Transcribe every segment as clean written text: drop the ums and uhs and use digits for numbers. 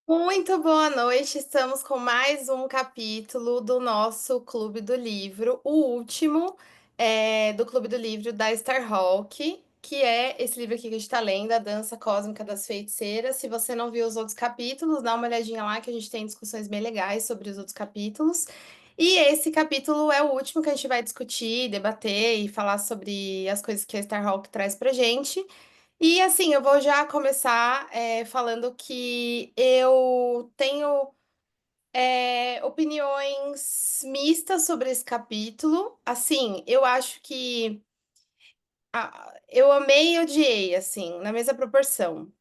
Muito boa noite. Estamos com mais um capítulo do nosso Clube do Livro, o último do Clube do Livro da Starhawk, que é esse livro aqui que a gente está lendo, A Dança Cósmica das Feiticeiras. Se você não viu os outros capítulos, dá uma olhadinha lá que a gente tem discussões bem legais sobre os outros capítulos. E esse capítulo é o último que a gente vai discutir, debater e falar sobre as coisas que a Starhawk traz pra gente. E assim, eu vou já começar falando que eu tenho opiniões mistas sobre esse capítulo. Assim, eu acho que eu amei e odiei, assim, na mesma proporção.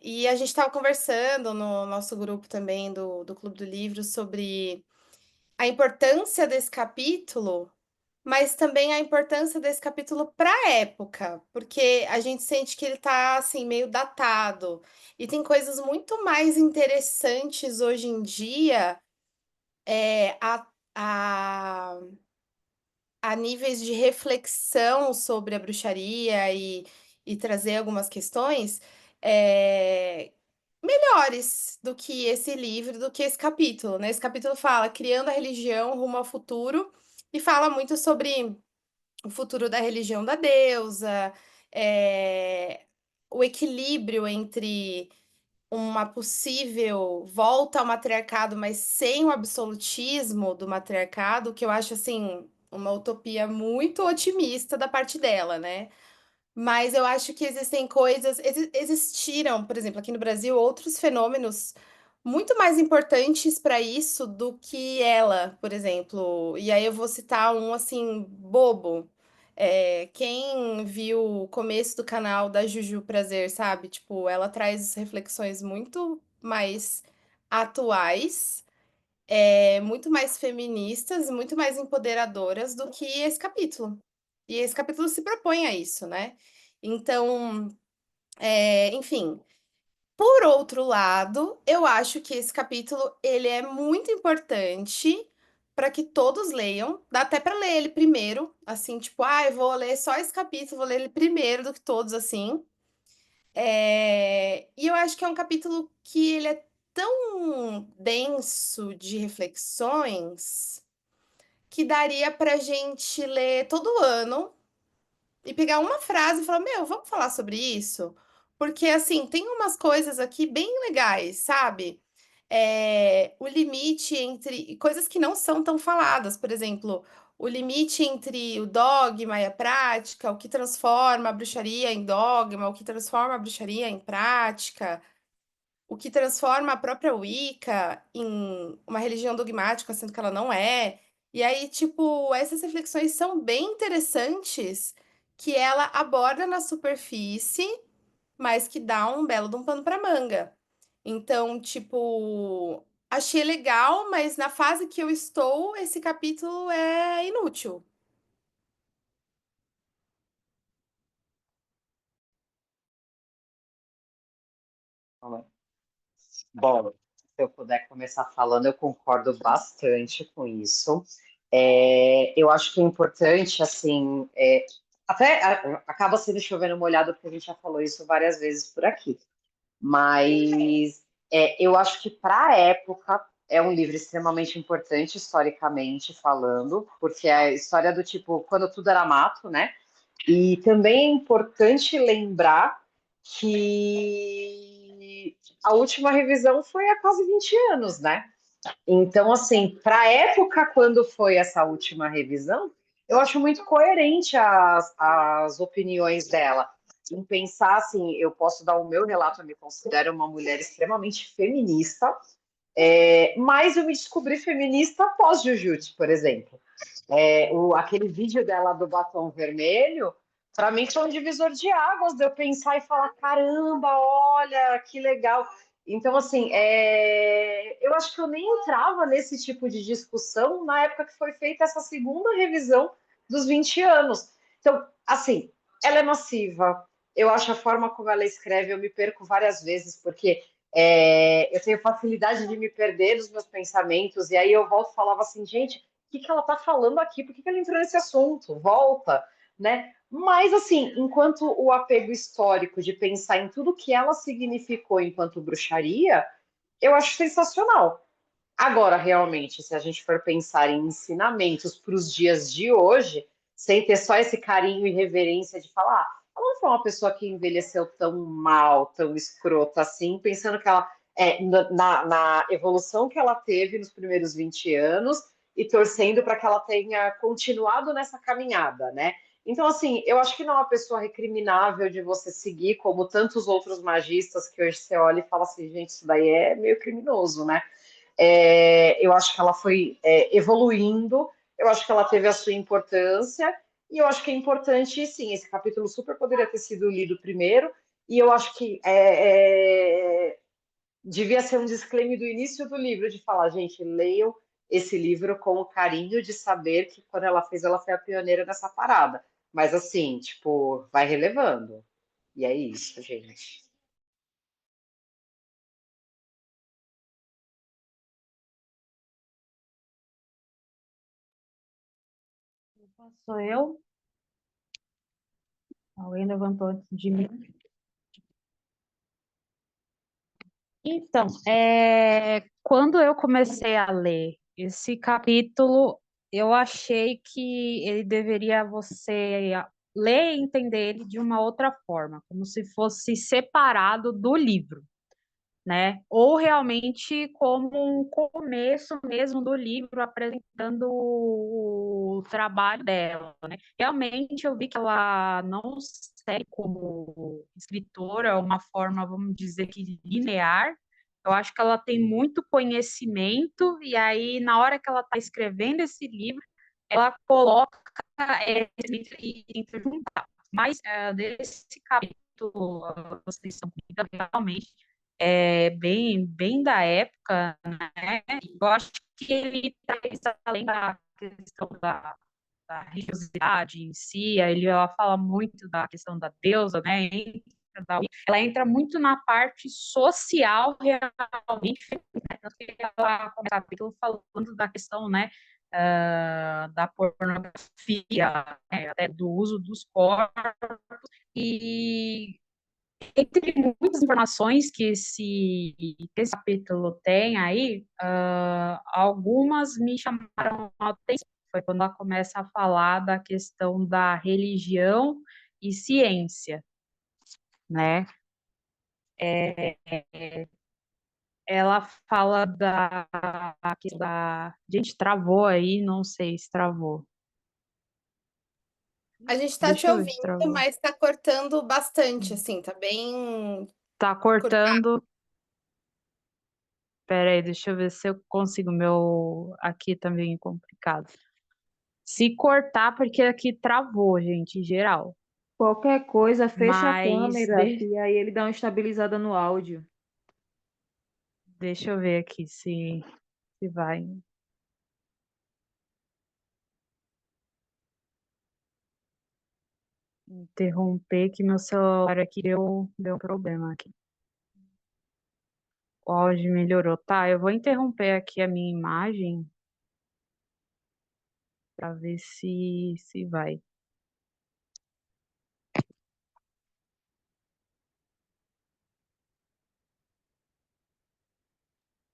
E a gente estava conversando no nosso grupo também do Clube do Livro sobre a importância desse capítulo, mas também a importância desse capítulo para a época, porque a gente sente que ele tá assim meio datado e tem coisas muito mais interessantes hoje em dia, é, a, a, a níveis de reflexão sobre a bruxaria e trazer algumas questões é, melhores do que esse livro, do que esse capítulo, né? Esse capítulo fala criando a religião rumo ao futuro e fala muito sobre o futuro da religião da deusa, eh, o equilíbrio entre uma possível volta ao matriarcado, mas sem o absolutismo do matriarcado, que eu acho assim uma utopia muito otimista da parte dela, né? Mas eu acho que existem coisas, existiram, por exemplo, aqui no Brasil, outros fenômenos muito mais importantes para isso do que ela, por exemplo. E aí eu vou citar um assim bobo. Quem viu o começo do canal da Juju Prazer, sabe? Tipo, ela traz reflexões muito mais atuais, muito mais feministas, muito mais empoderadoras do que esse capítulo. E esse capítulo se propõe a isso, né? Então, enfim. Por outro lado, eu acho que esse capítulo ele é muito importante para que todos leiam. Dá até para ler ele primeiro, assim, tipo, eu vou ler só esse capítulo, vou ler ele primeiro do que todos, assim. E eu acho que é um capítulo que ele é tão denso de reflexões que daria pra gente ler todo ano e pegar uma frase e falar: Meu, vamos falar sobre isso? Porque, assim, tem umas coisas aqui bem legais, sabe? O limite entre coisas que não são tão faladas, por exemplo, o limite entre o dogma e a prática, o que transforma a bruxaria em dogma, o que transforma a bruxaria em prática, o que transforma a própria Wicca em uma religião dogmática, sendo que ela não é. E aí, tipo, essas reflexões são bem interessantes que ela aborda na superfície, mas que dá um belo de um pano para manga. Então, tipo, achei legal, mas na fase que eu estou, esse capítulo é inútil. Bom, se eu puder começar falando, eu concordo bastante com isso. Eu acho que é importante, assim, acaba sendo chovendo molhado, porque a gente já falou isso várias vezes por aqui. Mas eu acho que para a época é um livro extremamente importante, historicamente falando, porque é a história do tipo, quando tudo era mato, né? E também é importante lembrar que a última revisão foi há quase 20 anos, né? Então, assim, para a época quando foi essa última revisão, eu acho muito coerente as opiniões dela. Em pensar assim, eu posso dar o meu relato, eu me considero uma mulher extremamente feminista, mas eu me descobri feminista após Jujutsu, por exemplo. Aquele vídeo dela do batom vermelho, para mim foi um divisor de águas, de eu pensar e falar, caramba, olha, que legal. Então, assim, eu acho que eu nem entrava nesse tipo de discussão na época que foi feita essa segunda revisão dos 20 anos. Então, assim, ela é massiva. Eu acho a forma como ela escreve, eu me perco várias vezes, porque eu tenho facilidade de me perder nos meus pensamentos, e aí eu volto e falava assim, gente, que ela está falando aqui? Por que ela entrou nesse assunto? Volta, né? Mas, assim, enquanto o apego histórico de pensar em tudo que ela significou enquanto bruxaria, eu acho sensacional. Agora, realmente, se a gente for pensar em ensinamentos para os dias de hoje, sem ter só esse carinho e reverência de falar, ela não foi uma pessoa que envelheceu tão mal, tão escrota assim, pensando que ela na evolução que ela teve nos primeiros 20 anos e torcendo para que ela tenha continuado nessa caminhada, né? Então, assim, eu acho que não é uma pessoa recriminável de você seguir, como tantos outros magistas que hoje você olha e fala assim, gente, isso daí é meio criminoso, né? Eu acho que ela foi evoluindo, eu acho que ela teve a sua importância, e eu acho que é importante, sim, esse capítulo super poderia ter sido lido primeiro, e eu acho que devia ser um disclaimer do início do livro, de falar, gente, leiam esse livro com o carinho de saber que quando ela fez, ela foi a pioneira nessa parada. Mas assim, tipo, vai relevando. E é isso, gente. Sou eu? Alguém levantou antes de mim? Então, quando eu comecei a ler esse capítulo, eu achei que ele deveria você ler e entender ele de uma outra forma, como se fosse separado do livro, né? Ou realmente como um começo mesmo do livro apresentando o trabalho dela, né? Realmente eu vi que ela não segue como escritora uma forma, vamos dizer que linear. Eu acho que ela tem muito conhecimento e aí na hora que ela está escrevendo esse livro, ela coloca esse livro e tenta juntar. Mas desse capítulo, vocês são realmente bem da época, né? Eu acho que ele traz além da questão da religiosidade em si, ela fala muito da questão da deusa, né? Ela entra muito na parte social realmente, né? Ela começa o capítulo falando da questão, né? Da pornografia, né, até do uso dos corpos, e entre muitas informações que esse capítulo tem aí, algumas me chamaram a atenção. Foi quando ela começa a falar da questão da religião e ciência, né? Ela fala da... Gente, travou aí, não sei se travou. A gente está te Deixa eu ver se ouvindo, travou. mas está cortando bastante, assim, tá bem Tá cortado. cortando. Pera aí, deixa eu ver se eu consigo. Meu aqui também é complicado. Se cortar, porque aqui travou, gente, em geral. Qualquer coisa, fecha a Mas câmera, que aí ele dá uma estabilizada no áudio. deixa eu ver aqui se vai interromper, que meu celular aqui deu problema aqui. O áudio melhorou. Tá, eu vou interromper aqui a minha imagem para ver se vai.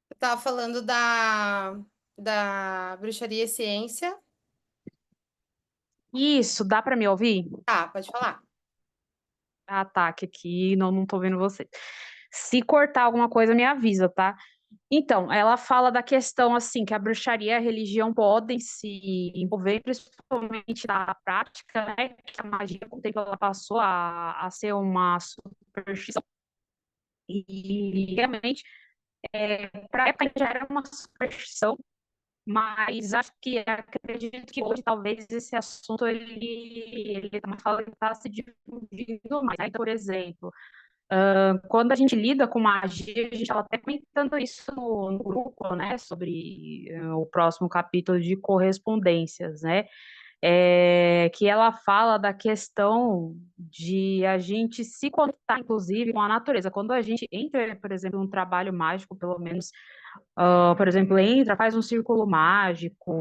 Eu estava falando da bruxaria e ciência. Isso, dá para me ouvir? Tá, pode falar. Ataque aqui, não tô vendo você. Se cortar alguma coisa, me avisa, tá? Então, ela fala da questão assim que a bruxaria e a religião podem se envolver, principalmente na prática, né? Que a magia, com o tempo, ela passou a ser uma superstição. E realmente, para a época já era uma superstição, mas acho que acredito que hoje talvez esse assunto ele tá se difundindo mais. Né? Então, por exemplo, quando a gente lida com magia, a gente estava até comentando isso no grupo, né, sobre o próximo capítulo de correspondências, né, que ela fala da questão de a gente se conectar, inclusive, com a natureza. Quando a gente entra, por exemplo, em um trabalho mágico, pelo menos, por exemplo, entra, faz um círculo mágico,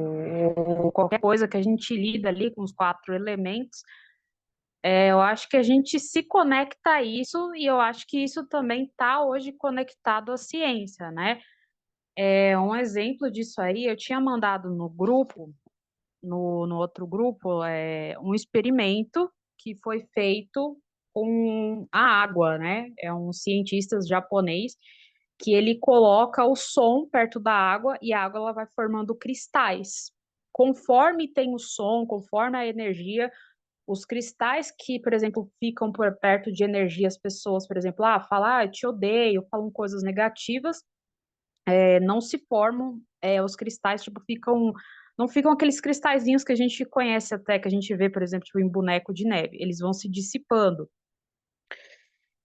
ou qualquer coisa que a gente lida ali com os quatro elementos, Eu acho que a gente se conecta a isso e eu acho que isso também está hoje conectado à ciência, né? Um exemplo disso aí, eu tinha mandado no grupo, no outro grupo, um experimento que foi feito com a água, né? É um cientista japonês que ele coloca o som perto da água e a água ela vai formando cristais. Conforme tem o som, conforme a energia, os cristais que, por exemplo, ficam por perto de energia, as pessoas, por exemplo, falam, eu te odeio, falam coisas negativas, não se formam, os cristais, tipo, não ficam aqueles cristalzinhos que a gente conhece até, que a gente vê, por exemplo, tipo, em boneco de neve, eles vão se dissipando.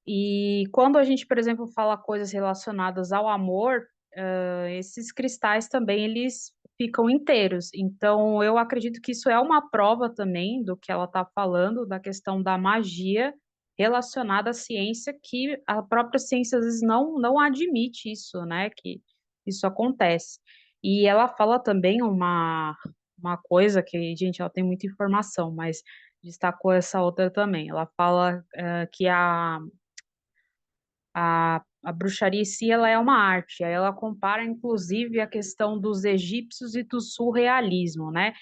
E quando a gente, por exemplo, fala coisas relacionadas ao amor, esses cristais também, eles ficam inteiros. Então, eu acredito que isso é uma prova também do que ela está falando, da questão da magia relacionada à ciência, que a própria ciência às vezes não admite isso, né? Que isso acontece. E ela fala também uma coisa que, gente, ela tem muita informação, mas destacou essa outra também. Ela fala que a bruxaria em si, ela é uma arte. Aí ela compara, inclusive, a questão dos egípcios e do surrealismo, né?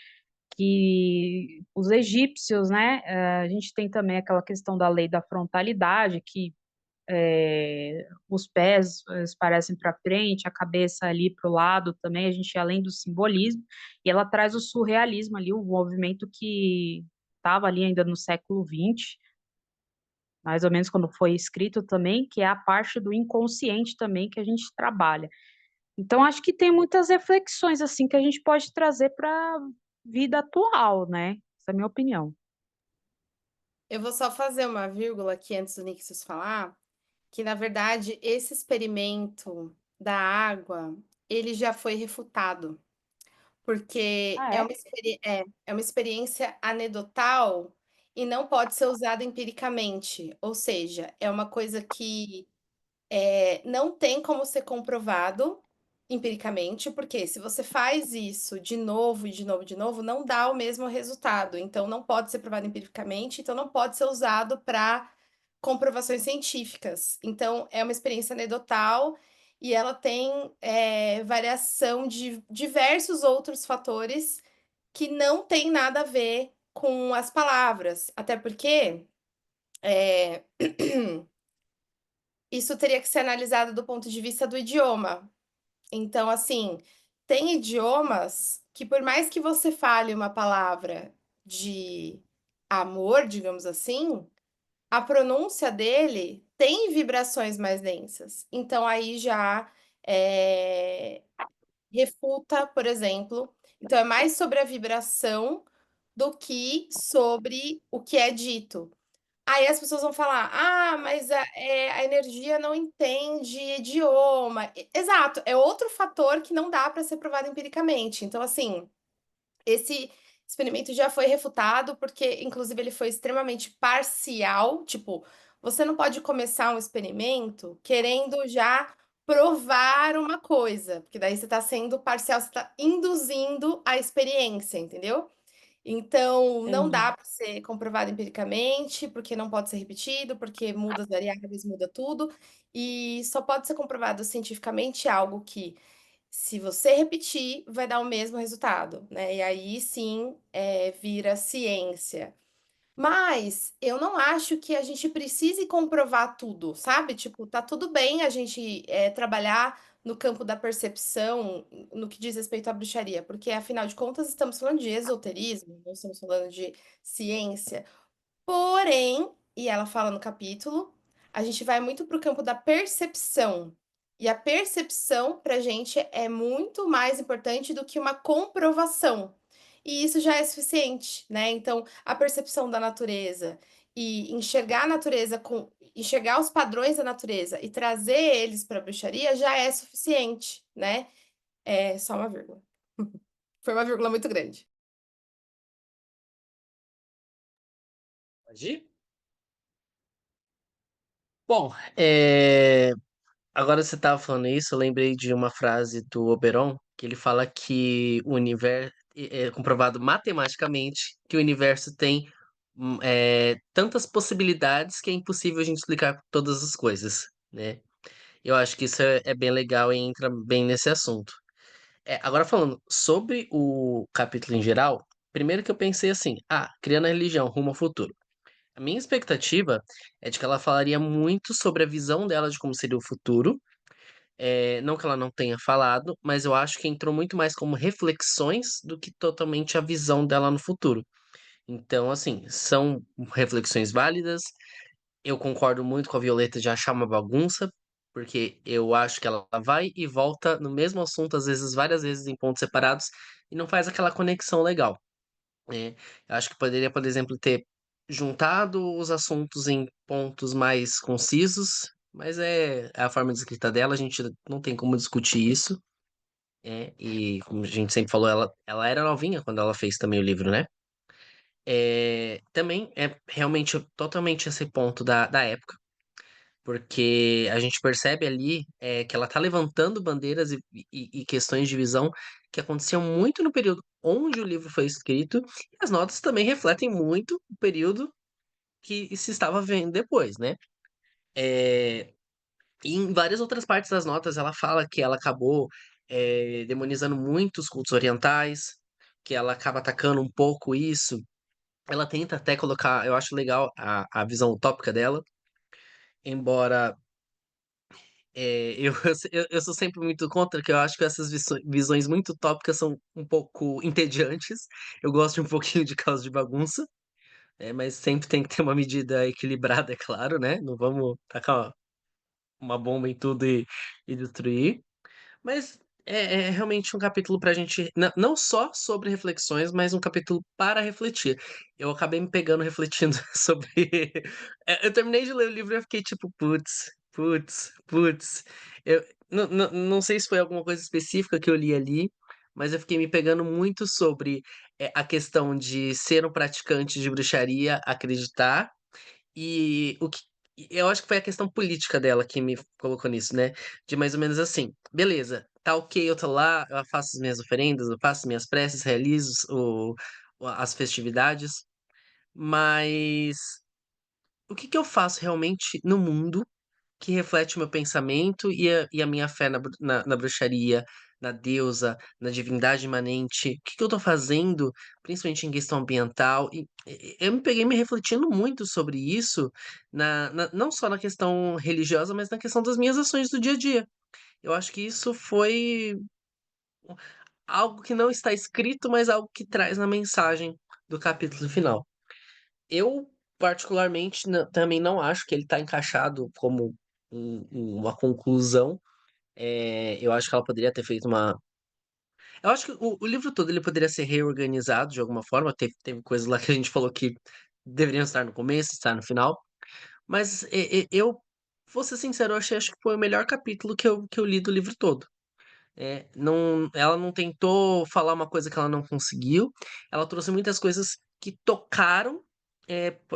Que os egípcios, né? A gente tem também aquela questão da lei da frontalidade, que os pés eles parecem para frente, a cabeça ali para o lado também, a gente além do simbolismo, e ela traz o surrealismo ali, o movimento que estava ali ainda no século XX, mais ou menos quando foi escrito também, que é a parte do inconsciente também que a gente trabalha. Então, acho que tem muitas reflexões assim que a gente pode trazer para a vida atual, né? Essa é a minha opinião. Eu vou só fazer uma vírgula aqui antes do Nixos falar, que na verdade esse experimento da água, ele já foi refutado, porque Ah, é é? uma, é uma experiência anedotal e não pode ser usada empiricamente, ou seja, é uma coisa que não tem como ser comprovado empiricamente, porque se você faz isso de novo e de novo e de novo, não dá o mesmo resultado. Então, não pode ser provado empiricamente, então não pode ser usado para comprovações científicas. Então, é uma experiência anedotal e ela tem variação de diversos outros fatores que não tem nada a ver com as palavras. Até porque isso teria que ser analisado do ponto de vista do idioma. Então, assim, tem idiomas que, por mais que você fale uma palavra de amor, digamos assim, a pronúncia dele tem vibrações mais densas. Então, aí já é, refuta, por exemplo. Então, é mais sobre a vibração do que sobre o que é dito. Aí as pessoas vão falar: "Ah, mas a energia não entende idioma". Exato, é outro fator que não dá para ser provado empiricamente. Então, assim, esse experimento já foi refutado, porque inclusive ele foi extremamente parcial, tipo, você não pode começar um experimento querendo já provar uma coisa, porque daí você está sendo parcial, você está induzindo a experiência, entendeu? Então, não Entendi. dá para ser comprovado empiricamente, porque não pode ser repetido, porque muda as variáveis, muda tudo, e só pode ser comprovado cientificamente algo que, se você repetir, vai dar o mesmo resultado, né? E aí sim, vira ciência. Mas eu não acho que a gente precise comprovar tudo, sabe? Tipo, tá tudo bem a gente trabalhar no campo da percepção, no que diz respeito à bruxaria, porque afinal de contas estamos falando de esoterismo, não estamos falando de ciência. Porém, e ela fala no capítulo, a gente vai muito para o campo da percepção. E a percepção para a gente é muito mais importante do que uma comprovação. E isso já é suficiente, né? Então, a percepção da natureza e enxergar a natureza enxergar os padrões da natureza e trazer eles para a bruxaria já é suficiente, né? É só uma vírgula. Foi uma vírgula muito grande. Pode ir? Bom, agora você estava falando isso, eu lembrei de uma frase do Oberon, que ele fala que o universo é comprovado matematicamente que o universo tem tantas possibilidades que é impossível a gente explicar todas as coisas, né? Eu acho que isso é bem legal e entra bem nesse assunto. Agora falando sobre o capítulo em geral, primeiro que eu pensei assim, criando a religião rumo ao futuro. A minha expectativa é de que ela falaria muito sobre a visão dela de como seria o futuro. Não que ela não tenha falado, mas eu acho que entrou muito mais como reflexões do que totalmente a visão dela no futuro. Então, assim, são reflexões válidas. Eu concordo muito com a Violeta de achar uma bagunça, porque eu acho que ela vai e volta no mesmo assunto, às vezes, várias vezes em pontos separados, e não faz aquela conexão legal, né? Eu acho que poderia, por exemplo, ter juntado os assuntos em pontos mais concisos, mas é a forma de escrita dela, a gente não tem como discutir isso. E como a gente sempre falou, ela era novinha quando ela fez também o livro, né? Também é realmente totalmente esse ponto da época, porque a gente percebe ali que ela tá levantando bandeiras e questões de visão que aconteciam muito no período onde o livro foi escrito, e as notas também refletem muito o período que se estava vendo depois, né? É, e em várias outras partes das notas ela fala que ela acabou demonizando muito os cultos orientais, que ela acaba atacando um pouco isso. Ela tenta até colocar, eu acho legal a visão utópica dela, embora eu sou sempre muito contra, que eu acho que essas visões muito utópicas são um pouco entediantes. Eu gosto de um pouquinho de caos de bagunça, mas sempre tem que ter uma medida equilibrada, é claro, né? Não vamos tacar uma bomba em tudo e destruir. Mas é realmente um capítulo para a gente, não só sobre reflexões, mas um capítulo para refletir. Eu acabei me pegando refletindo sobre. Eu terminei de ler o livro e eu fiquei tipo, putz, putz, putz. Eu não sei se foi alguma coisa específica que eu li ali, mas eu fiquei me pegando muito sobre a questão de ser um praticante de bruxaria, acreditar e o que eu acho que foi a questão política dela que me colocou nisso, né? De mais ou menos assim, beleza, tá ok, eu tô lá, eu faço as minhas oferendas, eu faço minhas preces, realizo as festividades, mas o que que eu faço realmente no mundo que reflete o meu pensamento e a minha fé na bruxaria, na deusa, na divindade imanente? O que que eu tô fazendo, principalmente em questão ambiental? E eu me peguei me refletindo muito sobre isso, não só na questão religiosa, mas na questão das minhas ações do dia a dia. Eu acho que isso foi algo que não está escrito, mas algo que traz na mensagem do capítulo final. Eu, particularmente, também não acho que ele está encaixado como uma conclusão. Eu acho que ela poderia ter feito uma. Eu acho que o livro todo ele poderia ser reorganizado de alguma forma. Teve coisas lá que a gente falou que deveriam estar no começo, estar no final. Mas eu, vou ser sincero, eu achei acho que foi o melhor capítulo que eu li do livro todo. Não, ela não tentou falar uma coisa que ela não conseguiu. Ela trouxe muitas coisas que tocaram,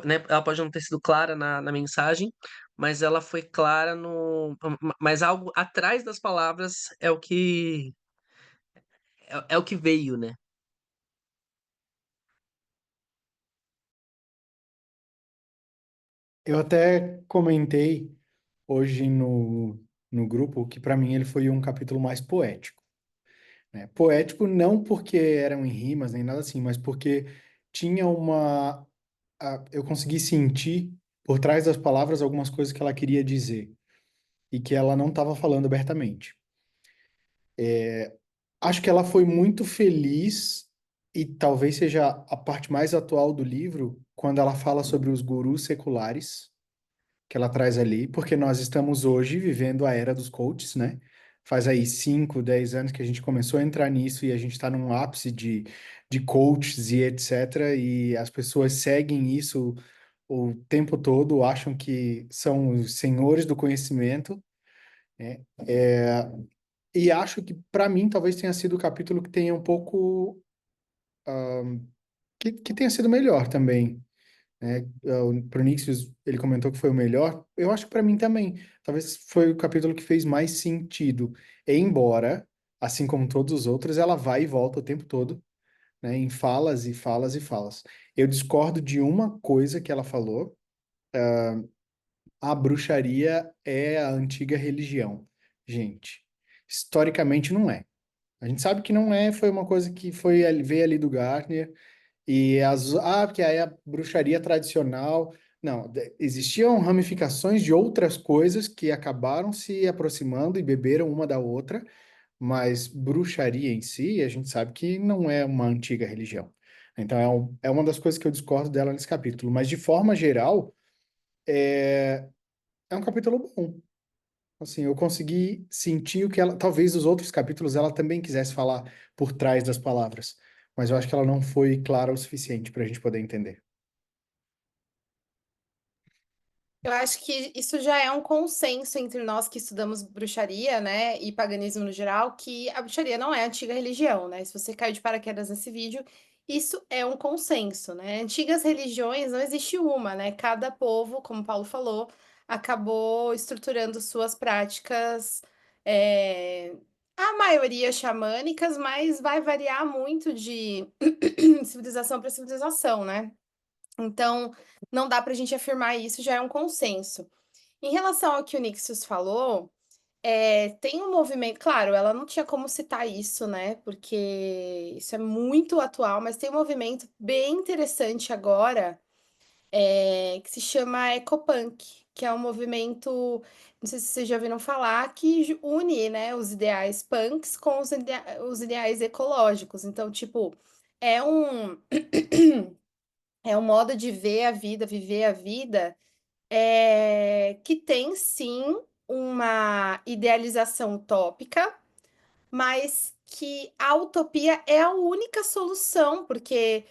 né? Ela pode não ter sido clara na mensagem, mas ela foi clara no. Mas algo atrás das palavras é o que veio, né? Eu até comentei hoje no grupo que para mim ele foi um capítulo mais poético, né? Poético não porque eram em rimas nem nada assim, mas porque tinha eu consegui sentir por trás das palavras algumas coisas que ela queria dizer e que ela não estava falando abertamente. Acho que ela foi muito feliz e talvez seja a parte mais atual do livro quando ela fala sobre os gurus seculares que ela traz ali, porque nós estamos hoje vivendo a era dos coaches, né? Faz aí 5, 10 anos que a gente começou a entrar nisso e a gente está num ápice de coaches e etc. E as pessoas seguem isso o tempo todo, acham que são os senhores do conhecimento, né? E acho que, para mim, talvez tenha sido o capítulo que tenha um pouco. Que tenha sido melhor também, né? O Pronixis, ele comentou que foi o melhor. Eu acho que para mim também. Talvez foi o capítulo que fez mais sentido. Embora, assim como todos os outros, ela vai e volta o tempo todo, né, em falas e falas e falas. Eu discordo de uma coisa que ela falou. A bruxaria é a antiga religião. Gente, historicamente não é. A gente sabe que não é, foi uma coisa que veio ali do Gardner, porque aí a bruxaria tradicional. Não, existiam ramificações de outras coisas que acabaram se aproximando e beberam uma da outra, mas bruxaria em si, a gente sabe que não é uma antiga religião. Então é uma das coisas que eu discordo dela nesse capítulo. Mas de forma geral, é um capítulo bom. Assim, eu consegui sentir o que ela, talvez os outros capítulos ela também quisesse falar por trás das palavras, mas eu acho que ela não foi clara o suficiente para a gente poder entender. Eu acho que isso já é um consenso entre nós que estudamos bruxaria, né, e paganismo no geral, que a bruxaria não é a antiga religião, né? Se você caiu de paraquedas nesse vídeo, isso é um consenso, né? Antigas religiões não existe uma, né? Cada povo, como o Paulo falou, acabou estruturando suas práticas, é, a maioria xamânicas, mas vai variar muito de civilização para civilização, né? Então, não dá para a gente afirmar isso, já é um consenso. Em relação ao que o Nixius falou, tem um movimento, claro, ela não tinha como citar isso, né? Porque isso é muito atual, mas tem um movimento bem interessante agora, que se chama Ecopunk, que é um movimento, não sei se vocês já ouviram falar, que une, né, os ideais punks com os ideais ecológicos. Então, tipo, é um, é um modo de ver a vida, viver a vida que tem sim uma idealização utópica, mas que a utopia é a única solução, porque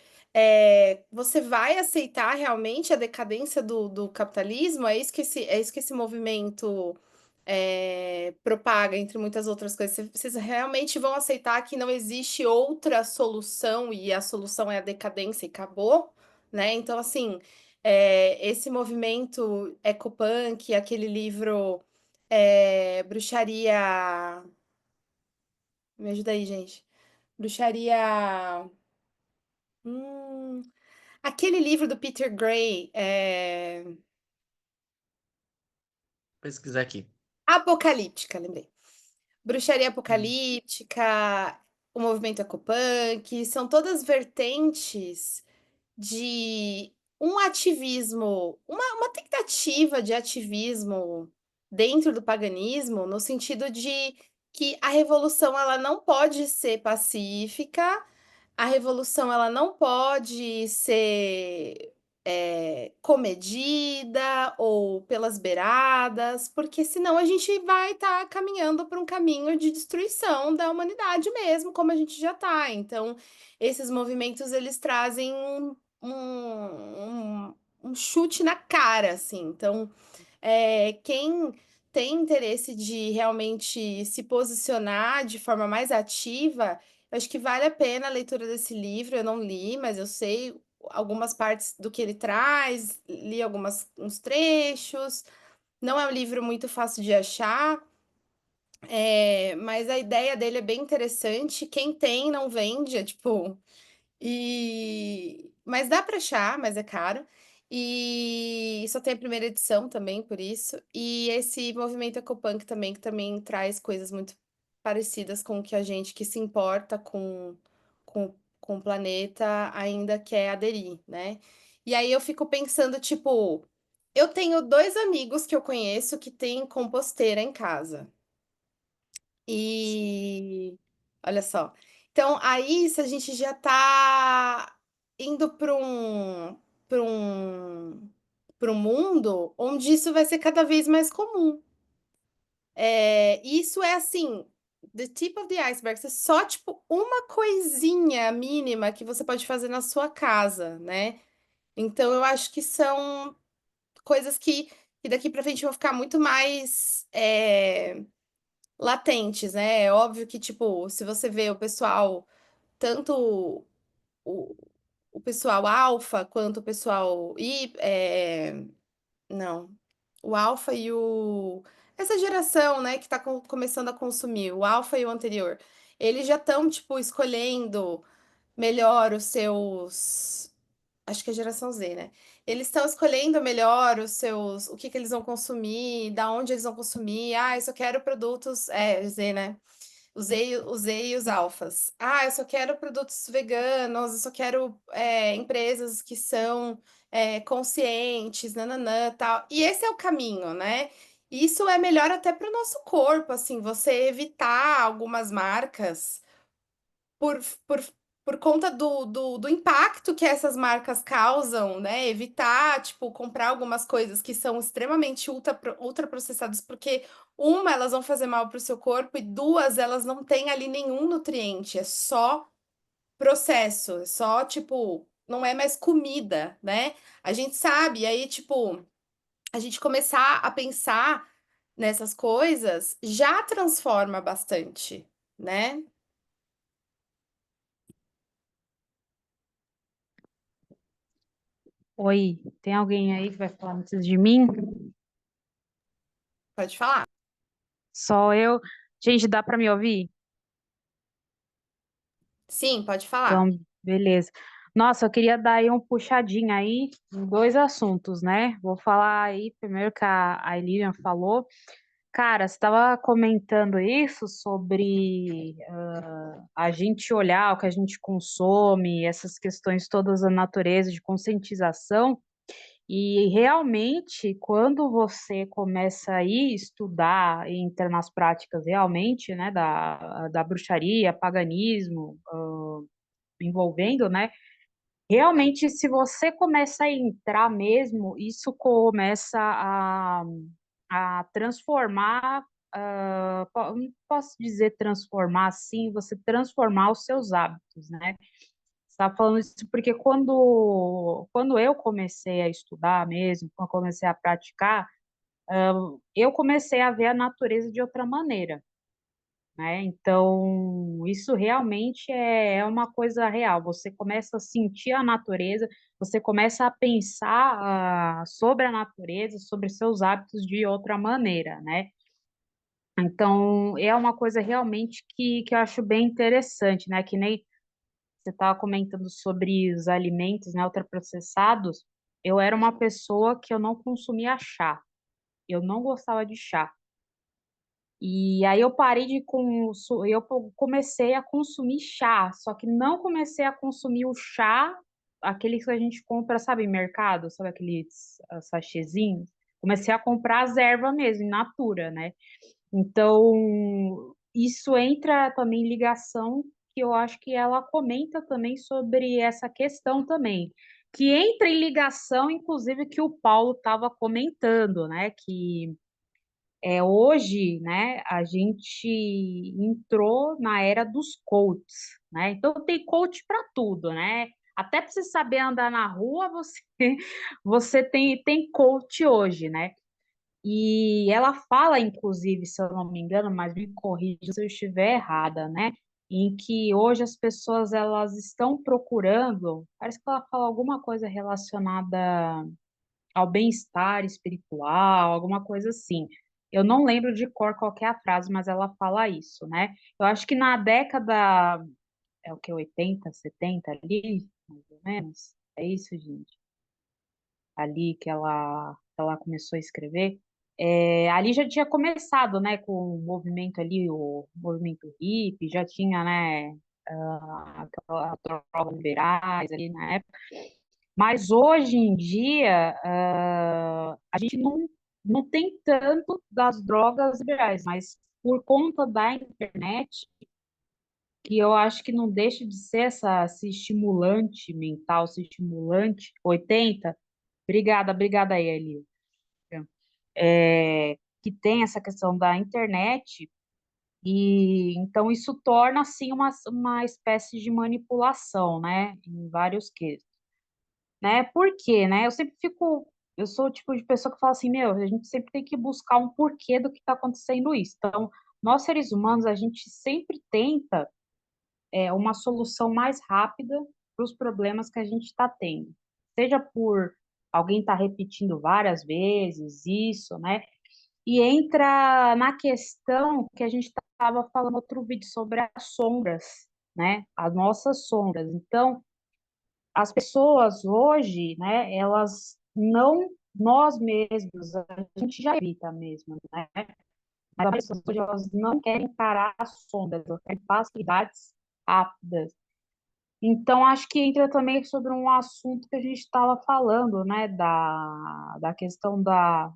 você vai aceitar realmente a decadência do capitalismo, é isso que esse movimento propaga, entre muitas outras coisas. Vocês realmente vão aceitar que não existe outra solução e a solução é a decadência e acabou, né? Então, assim, esse movimento ecopunk, aquele livro Bruxaria. Me ajuda aí, gente. Bruxaria. Hum, aquele livro do Peter Gray, Pesquisar aqui. Apocalíptica, lembrei. Bruxaria Hum. Apocalíptica, o movimento ecopunk, são todas vertentes de um ativismo, uma tentativa de ativismo dentro do paganismo, no sentido de que a revolução ela não pode ser pacífica, a revolução ela não pode ser comedida ou pelas beiradas, porque senão a gente vai estar caminhando para um caminho de destruição da humanidade mesmo, como a gente já está. Então, esses movimentos eles trazem um chute na cara, assim. Então, quem tem interesse de realmente se posicionar de forma mais ativa, eu acho que vale a pena a leitura desse livro. Eu não li, mas eu sei algumas partes do que ele traz, li uns trechos. Não é um livro muito fácil de achar, mas a ideia dele é bem interessante. Quem tem não vende, é tipo. Mas dá para achar, mas é caro. E só tem a primeira edição também, por isso. E esse movimento Ecopunk também, que também traz coisas muito parecidas com o que a gente que se importa com o planeta ainda quer aderir, né? E aí eu fico pensando, tipo, eu tenho dois amigos que eu conheço que têm composteira em casa. E olha só. Então, aí, se a gente já está indo para um mundo onde isso vai ser cada vez mais comum. Isso é assim, the tip of the iceberg, é só tipo uma coisinha mínima que você pode fazer na sua casa, né? Então, eu acho que são coisas que daqui para frente vão ficar muito mais latentes, né? É óbvio que, tipo, se você vê o pessoal, tanto o, o pessoal alfa quanto o pessoal não, o alfa e o essa geração, né, que tá começando a consumir, o alfa e o anterior, eles já estão, tipo, escolhendo melhor os seus. Acho que é geração Z, né? Eles estão escolhendo melhor os seus, o que que eles vão consumir, da onde eles vão consumir. Ah, eu só quero produtos, Z, né? Usei os alfas. Ah, eu só quero produtos veganos, eu só quero empresas que são conscientes, nananã, tal. E esse é o caminho, né? Isso é melhor até para o nosso corpo, assim, você evitar algumas marcas por, por, por conta do impacto que essas marcas causam, né? Evitar, tipo, comprar algumas coisas que são extremamente ultra processadas, porque uma, elas vão fazer mal para o seu corpo, e duas, elas não têm ali nenhum nutriente, é só processo, é só, tipo, não é mais comida, né? A gente sabe, e aí, tipo, a gente começar a pensar nessas coisas já transforma bastante, né? Oi, tem alguém aí que vai falar antes de mim? Pode falar. Só eu. Gente, dá para me ouvir? Sim, pode falar. Então, beleza. Nossa, eu queria dar aí um puxadinho aí em dois assuntos, né? Vou falar aí primeiro que a Lilian falou. Cara, você estava comentando isso sobre a gente olhar o que a gente consome, essas questões todas da natureza, de conscientização. E realmente, quando você começa aí estudar e entrar nas práticas realmente, né, da bruxaria, paganismo, envolvendo, né, realmente, se você começa a entrar mesmo, isso começa a transformar, não posso dizer transformar assim, você transformar os seus hábitos, né? Você está falando isso porque quando eu comecei a estudar mesmo, quando eu comecei a praticar, eu comecei a ver a natureza de outra maneira, né? Então, isso realmente é uma coisa real. Você começa a sentir a natureza, você começa a pensar, sobre a natureza, sobre seus hábitos de outra maneira, né? Então, é uma coisa realmente que eu acho bem interessante, né? Que nem você estava comentando sobre os alimentos, né, ultraprocessados. Eu era uma pessoa que eu não consumia chá. Eu não gostava de chá. E aí eu parei de consumir, eu comecei a consumir chá, só que não comecei a consumir o chá, aquele que a gente compra, sabe, em mercado, sabe aqueles sachêzinhos? Comecei a comprar as ervas mesmo, in natura, né? Então, isso entra também em ligação, que eu acho que ela comenta também sobre essa questão também, que entra em ligação, inclusive, que o Paulo estava comentando, né? Que hoje, né, a gente entrou na era dos coaches, né? Então tem coach para tudo, né? Até para você saber andar na rua, você, você tem coach hoje, né? E ela fala, inclusive, se eu não me engano, mas me corrija se eu estiver errada, né? Em que hoje as pessoas elas estão procurando, parece que ela fala alguma coisa relacionada ao bem-estar espiritual, alguma coisa assim. Eu não lembro de cor qual que é a frase, mas ela fala isso, né? Eu acho que na década, é o que, 80, 70 ali, mais ou menos, é isso, gente? Ali que ela começou a escrever, ali já tinha começado, né, com o movimento ali, o movimento hippie, já tinha, né, aquelas drogas liberais ali na época, mas hoje em dia, a gente não tem tanto das drogas liberais, mas por conta da internet, que eu acho que não deixa de ser esse estimulante mental, esse estimulante 80. Obrigada aí, Eli. Que tem essa questão da internet, e então isso torna assim uma espécie de manipulação, né, em vários quesitos, né? Por quê, né? Eu sou o tipo de pessoa que fala assim, meu, a gente sempre tem que buscar um porquê do que está acontecendo isso. Então, nós seres humanos, a gente sempre tenta uma solução mais rápida para os problemas que a gente está tendo, seja por alguém estar repetindo várias vezes isso, né? E entra na questão que a gente estava falando no outro vídeo sobre as sombras, né? As nossas sombras. Então, as pessoas hoje, né, elas não, nós mesmos, a gente já evita mesmo, né? Mas as pessoas hoje, elas não querem encarar as sombras, elas querem facilidades rápidas. Então, acho que entra também sobre um assunto que a gente estava falando, né, da questão da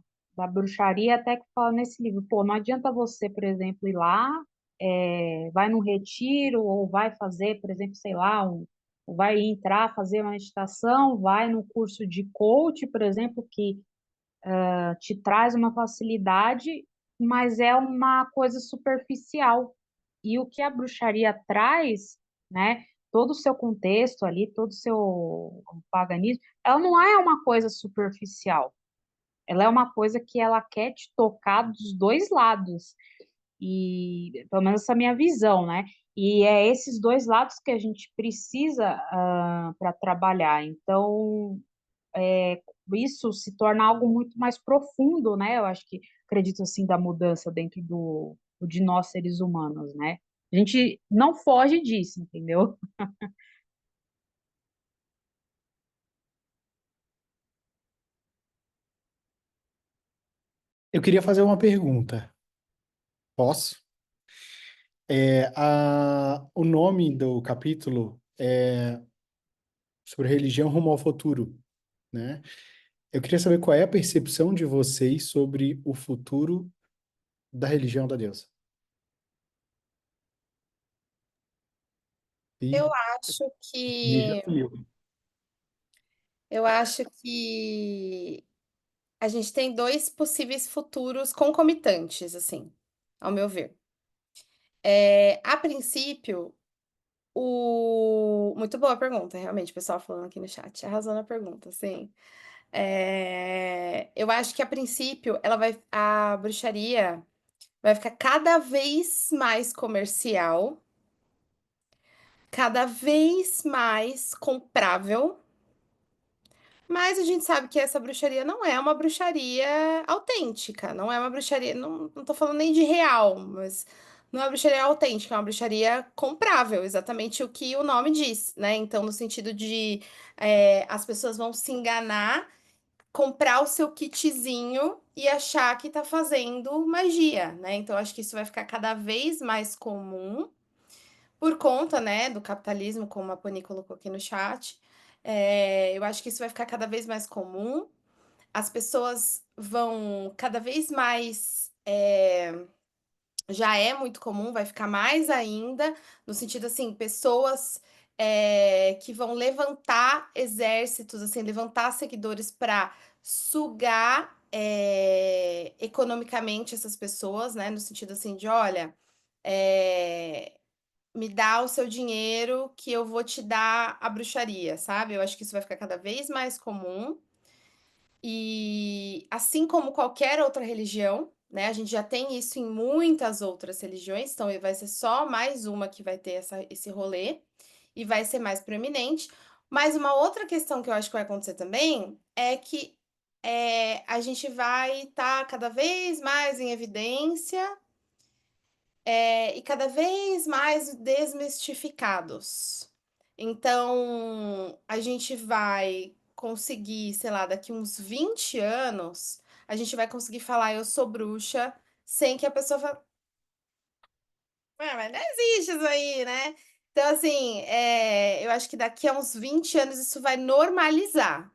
bruxaria, até que fala nesse livro. Pô, não adianta você, por exemplo, ir lá, vai num retiro, ou vai fazer, por exemplo, sei lá, vai entrar, fazer uma meditação, vai num curso de coach, por exemplo, que te traz uma facilidade, mas é uma coisa superficial. E o que a bruxaria traz, né, todo o seu contexto ali, todo o seu paganismo, ela não é uma coisa superficial. Ela é uma coisa que ela quer te tocar dos dois lados. E pelo menos essa é a minha visão, né? E é esses dois lados que a gente precisa para trabalhar. Então, isso se torna algo muito mais profundo, né? Eu acho que acredito assim da mudança dentro de nós seres humanos, né? A gente não foge disso, entendeu? Eu queria fazer uma pergunta. Posso? O nome do capítulo é sobre religião rumo ao futuro, né? Eu queria saber qual é a percepção de vocês sobre o futuro da religião da deusa. Eu E acho já que fui eu. eu acho que a gente tem dois possíveis futuros concomitantes, assim, ao meu ver. A princípio, muito boa a pergunta, realmente, o pessoal falando aqui no chat, arrasou na pergunta, sim. Eu acho que a princípio a bruxaria vai ficar cada vez mais comercial, cada vez mais comprável. Mas a gente sabe que essa bruxaria não é uma bruxaria autêntica, não é uma bruxaria, não tô falando nem de real, mas não é uma bruxaria autêntica, é uma bruxaria comprável, exatamente o que o nome diz, né? Então, no sentido de as pessoas vão se enganar, comprar o seu kitzinho e achar que tá fazendo magia, né? Então, acho que isso vai ficar cada vez mais comum por conta, né, do capitalismo, como a Pani colocou aqui no chat. Eu acho que isso vai ficar cada vez mais comum. As pessoas vão cada vez mais. Já é muito comum, vai ficar mais ainda, no sentido assim, pessoas que vão levantar exércitos, assim, levantar seguidores para sugar economicamente essas pessoas, né? No sentido assim de, olha, é, me dá o seu dinheiro que eu vou te dar a bruxaria, sabe? Eu acho que isso vai ficar cada vez mais comum. E assim como qualquer outra religião, né? A gente já tem isso em muitas outras religiões, então vai ser só mais uma que vai ter esse rolê e vai ser mais proeminente. Mas uma outra questão que eu acho que vai acontecer também é que a gente vai estar cada vez mais em evidência e cada vez mais desmistificados. Então, a gente vai conseguir, sei lá, daqui uns 20 anos, a gente vai conseguir falar eu sou bruxa, sem que a pessoa fale, ué, mas não existe isso aí, né? Então, assim, eu acho que daqui a uns 20 anos isso vai normalizar.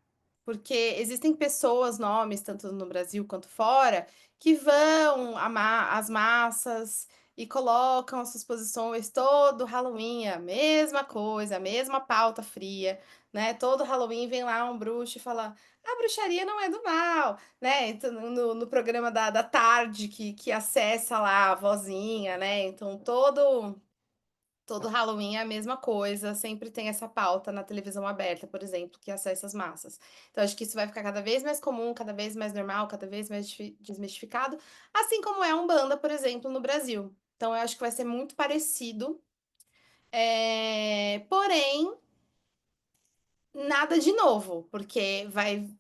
Porque existem pessoas, nomes, tanto no Brasil quanto fora, que vão amar as massas e colocam as suas posições todo Halloween, a mesma coisa, a mesma pauta fria, né? Todo Halloween vem lá um bruxo e fala: a bruxaria não é do mal, né? Então, no programa da tarde que acessa lá a vozinha, né? Então, todo Halloween é a mesma coisa, sempre tem essa pauta na televisão aberta, por exemplo, que acessa as massas. Então, acho que isso vai ficar cada vez mais comum, cada vez mais normal, cada vez mais desmistificado, assim como é a Umbanda, por exemplo, no Brasil. Então, eu acho que vai ser muito parecido. Porém, nada de novo, porque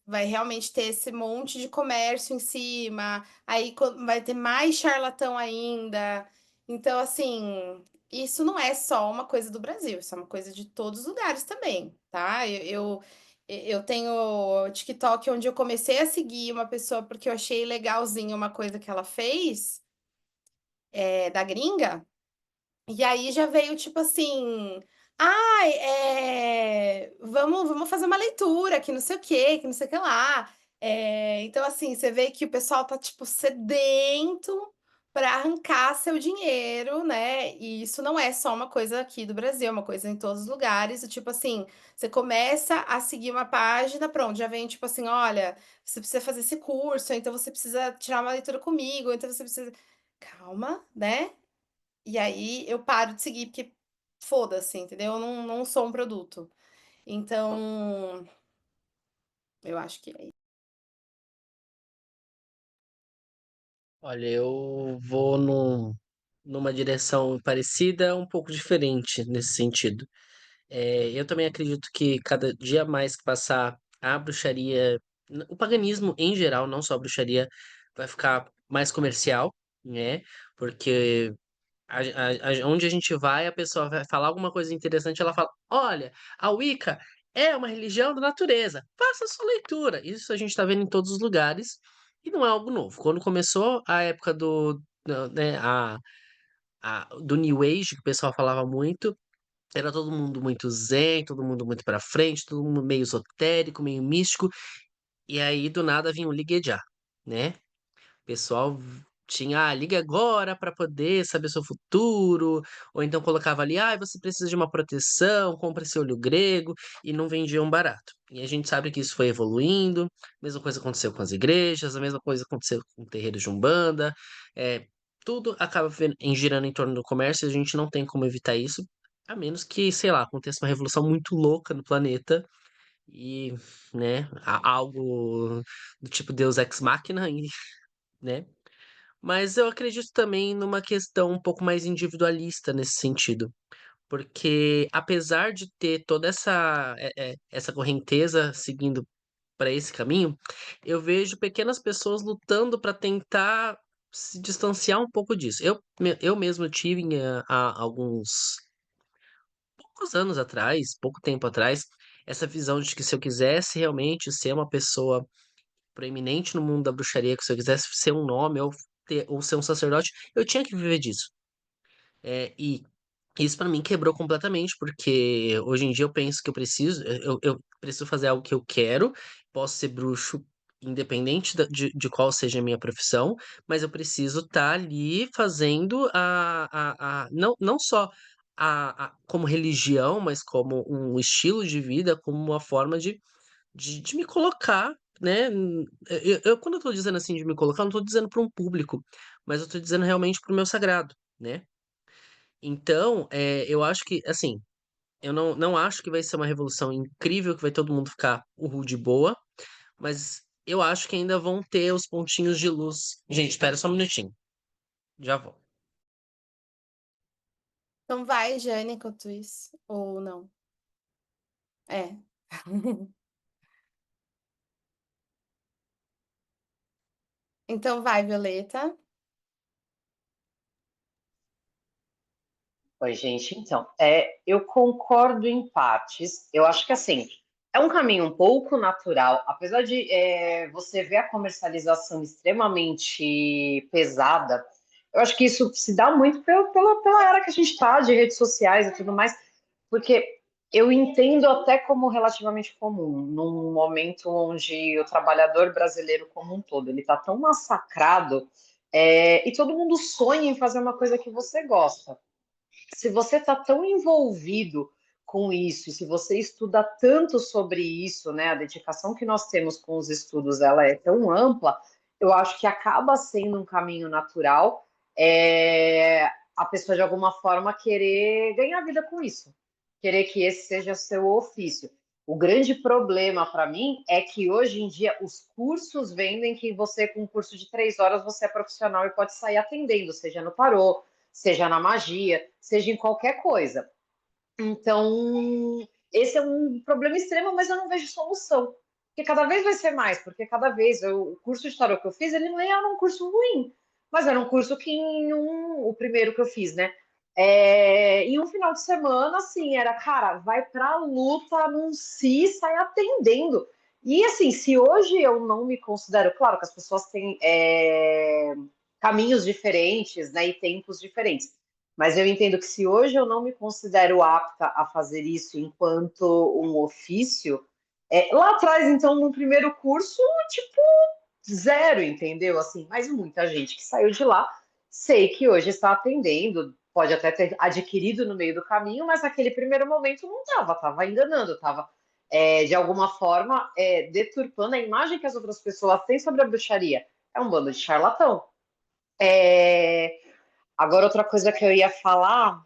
vai realmente ter esse monte de comércio em cima, aí vai ter mais charlatão ainda. Então, assim, isso não é só uma coisa do Brasil, isso é uma coisa de todos os lugares também, tá? Eu tenho TikTok onde eu comecei a seguir uma pessoa porque eu achei legalzinho uma coisa que ela fez, da gringa. E aí já veio tipo assim, ai, vamos fazer uma leitura, que não sei o quê, que não sei o que lá. Então, assim, você vê que o pessoal tá, tipo, sedento para arrancar seu dinheiro, né? E isso não é só uma coisa aqui do Brasil, é uma coisa em todos os lugares. Tipo assim, você começa a seguir uma página, pronto, já vem tipo assim, olha, você precisa fazer esse curso, então você precisa tirar uma leitura comigo, então você precisa. Calma, né? E aí eu paro de seguir, porque foda-se, entendeu? Eu não sou um produto. Então, eu acho que é isso. Olha, eu vou numa direção parecida, um pouco diferente nesse sentido. Eu também acredito que cada dia mais que passar, a bruxaria, o paganismo em geral, não só a bruxaria, vai ficar mais comercial, né? Porque onde a gente vai, a pessoa vai falar alguma coisa interessante, ela fala: Olha, a Wicca é uma religião da natureza, faça a sua leitura. Isso a gente está vendo em todos os lugares e não é algo novo. Quando começou a época né, do New Age, que o pessoal falava muito, era todo mundo muito zen, todo mundo muito pra frente, todo mundo meio esotérico, meio místico, e aí do nada vinha o Liguejá, né? O pessoal tinha, liga agora para poder saber seu futuro, ou então colocava ali, você precisa de uma proteção, compra esse olho grego, e não vendiam barato. E a gente sabe que isso foi evoluindo, a mesma coisa aconteceu com as igrejas, a mesma coisa aconteceu com o terreiro de Umbanda, é, tudo acaba girando em torno do comércio, e a gente não tem como evitar isso, a menos que, sei lá, aconteça uma revolução muito louca no planeta, e, né, algo do tipo Deus Ex Machina, e, né? Mas eu acredito também numa questão um pouco mais individualista nesse sentido, porque apesar de ter toda essa correnteza seguindo para esse caminho, eu vejo pequenas pessoas lutando para tentar se distanciar um pouco disso. Eu mesmo tive há alguns poucos anos atrás, pouco tempo atrás, essa visão de que se eu quisesse realmente ser uma pessoa proeminente no mundo da bruxaria, que se eu quisesse ser um nome ou ser um sacerdote, eu tinha que viver disso. E isso pra mim quebrou completamente, porque hoje em dia eu penso que eu preciso fazer algo que eu quero, posso ser bruxo independente de qual seja a minha profissão, mas eu preciso estar ali fazendo não só como religião, mas como um estilo de vida, como uma forma de me colocar, né? Quando eu tô dizendo assim de me colocar, eu não tô dizendo para um público, mas eu tô dizendo realmente pro meu sagrado, né? Então, eu acho que, assim, eu não acho que vai ser uma revolução incrível, que vai todo mundo ficar de boa, mas eu acho que ainda vão ter os pontinhos de luz. Gente, espera só um minutinho, já volto. Então vai, Jane, enquanto isso. Ou não? É. Então vai, Violeta. Oi, gente. Então, eu concordo em partes. Eu acho que assim é um caminho um pouco natural, apesar de você ver a comercialização extremamente pesada. Eu acho que isso se dá muito pela era que a gente está de redes sociais e tudo mais, porque eu entendo até como relativamente comum, num momento onde o trabalhador brasileiro como um todo ele está tão massacrado, e todo mundo sonha em fazer uma coisa que você gosta. Se você está tão envolvido com isso, e se você estuda tanto sobre isso, né, a dedicação que nós temos com os estudos, ela é tão ampla, eu acho que acaba sendo um caminho natural, a pessoa de alguma forma querer ganhar vida com isso, querer que esse seja seu ofício. O grande problema para mim é que hoje em dia os cursos vendem que você, com um curso de 3 horas, você é profissional e pode sair atendendo, seja no tarô, seja na magia, seja em qualquer coisa. Então, esse é um problema extremo, mas eu não vejo solução. Porque cada vez vai ser mais, porque cada vez o curso de tarot que eu fiz, ele não era um curso ruim, mas era um curso que o primeiro que eu fiz, né? E um final de semana, assim, era, cara, vai pra luta, anuncia e sai atendendo. E assim, se hoje eu não me considero, claro que as pessoas têm caminhos diferentes, né, e tempos diferentes. Mas eu entendo que se hoje eu não me considero apta a fazer isso enquanto um ofício, lá atrás, então, no primeiro curso, tipo, zero, entendeu? Assim, mas muita gente que saiu de lá, sei que hoje está atendendo, pode até ter adquirido no meio do caminho, mas naquele primeiro momento não estava enganando, estava de alguma forma deturpando a imagem que as outras pessoas têm sobre a bruxaria. É um bando de charlatão. É, Agora, outra coisa que eu ia falar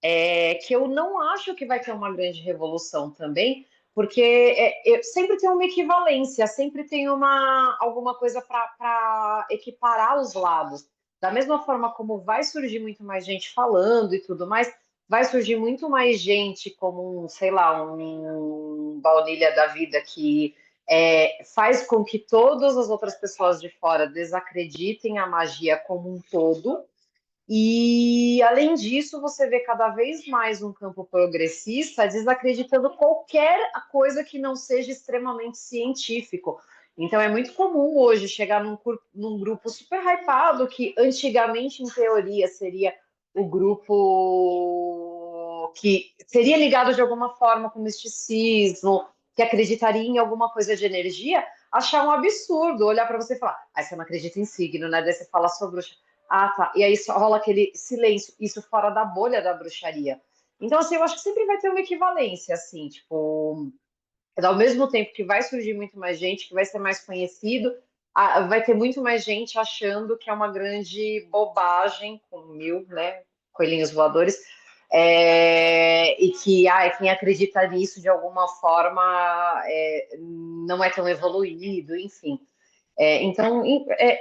é que eu não acho que vai ter uma grande revolução também, porque sempre tem uma equivalência, sempre tem alguma coisa para equiparar os lados. Da mesma forma como vai surgir muito mais gente falando e tudo mais, vai surgir muito mais gente como sei lá, um baunilha da vida que faz com que todas as outras pessoas de fora desacreditem a magia como um todo, e, além disso, você vê cada vez mais um campo progressista desacreditando qualquer coisa que não seja extremamente científico. Então, é muito comum hoje chegar num grupo super hypado, que antigamente, em teoria, seria o grupo que seria ligado de alguma forma com misticismo, que acreditaria em alguma coisa de energia, achar um absurdo, olhar para você e falar: ah, você não acredita em signo, né? Daí você fala sobre tá. E aí só rola aquele silêncio, isso fora da bolha da bruxaria. Então, assim, eu acho que sempre vai ter uma equivalência, assim, tipo, ao mesmo tempo que vai surgir muito mais gente, que vai ser mais conhecido, vai ter muito mais gente achando que é uma grande bobagem, com mil, né, coelhinhos voadores, e que quem acredita nisso de alguma forma não é tão evoluído, enfim. Então,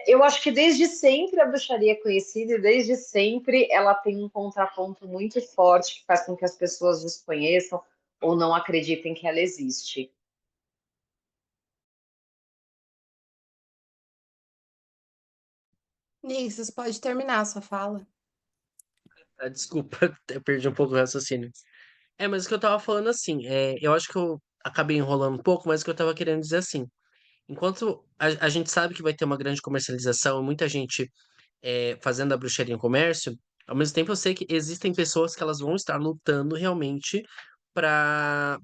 eu acho que desde sempre a bruxaria é conhecida e desde sempre ela tem um contraponto muito forte que faz com que as pessoas desconheçam ou não acreditem que ela existe. Nisso, pode terminar a sua fala. Desculpa, eu perdi um pouco o raciocínio. Mas o que eu tava falando assim, eu acho que eu acabei enrolando um pouco, mas o que eu tava querendo dizer assim, enquanto a gente sabe que vai ter uma grande comercialização, muita gente fazendo a bruxaria em comércio, ao mesmo tempo eu sei que existem pessoas que elas vão estar lutando realmente para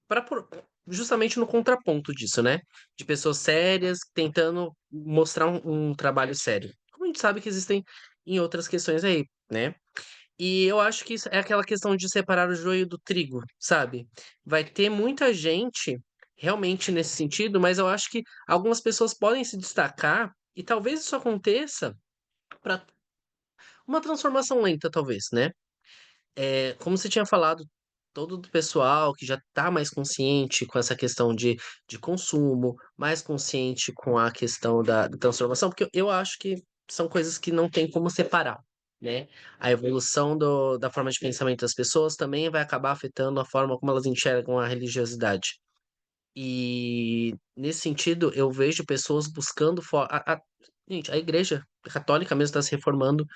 para justamente no contraponto disso, né? De pessoas sérias tentando mostrar um trabalho sério. Como a gente sabe que existem em outras questões aí, né? E eu acho que isso é aquela questão de separar o joio do trigo, sabe? Vai ter muita gente realmente nesse sentido, mas eu acho que algumas pessoas podem se destacar e talvez isso aconteça para uma transformação lenta, talvez, né? Como você tinha falado, todo o pessoal que já está mais consciente com essa questão de consumo, mais consciente com a questão da transformação, porque eu acho que são coisas que não tem como separar, né? A evolução da forma de pensamento das pessoas também vai acabar afetando a forma como elas enxergam a religiosidade. E nesse sentido, eu vejo pessoas buscando. Gente, a igreja católica mesmo está se reformando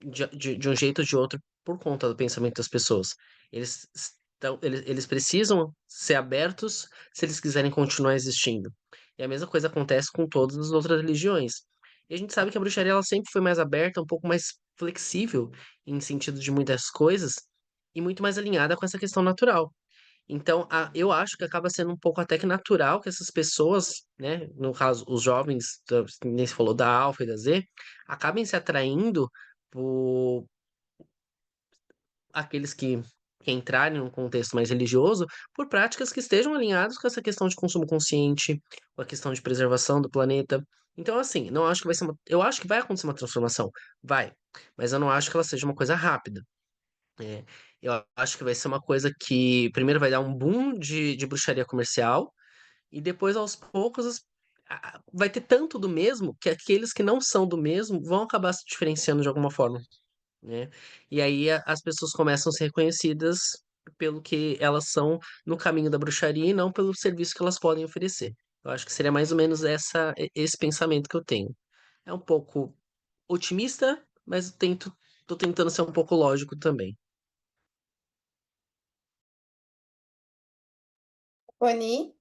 de um jeito ou de outro por conta do pensamento das pessoas. Eles precisam ser abertos se eles quiserem continuar existindo. E a mesma coisa acontece com todas as outras religiões. E a gente sabe que a bruxaria ela sempre foi mais aberta, um pouco mais flexível em sentido de muitas coisas e muito mais alinhada com essa questão natural. Então, eu acho que acaba sendo um pouco até que natural que essas pessoas, né, no caso, os jovens, que nem se falou da Alfa e da Z, acabem se atraindo por aqueles que entrarem num contexto mais religioso, por práticas que estejam alinhadas com essa questão de consumo consciente, com a questão de preservação do planeta. Então, assim, não acho que vai ser eu acho que vai acontecer uma transformação, vai, mas eu não acho que ela seja uma coisa rápida. É, eu acho que vai ser uma coisa que primeiro vai dar um boom de bruxaria comercial e depois, aos poucos, vai ter tanto do mesmo que aqueles que não são do mesmo vão acabar se diferenciando de alguma forma, né? E aí as pessoas começam a ser reconhecidas pelo que elas são no caminho da bruxaria e não pelo serviço que elas podem oferecer. Eu acho que seria mais ou menos esse pensamento que eu tenho. É um pouco otimista, mas eu tento Tô tentando ser um pouco lógico também. Rony?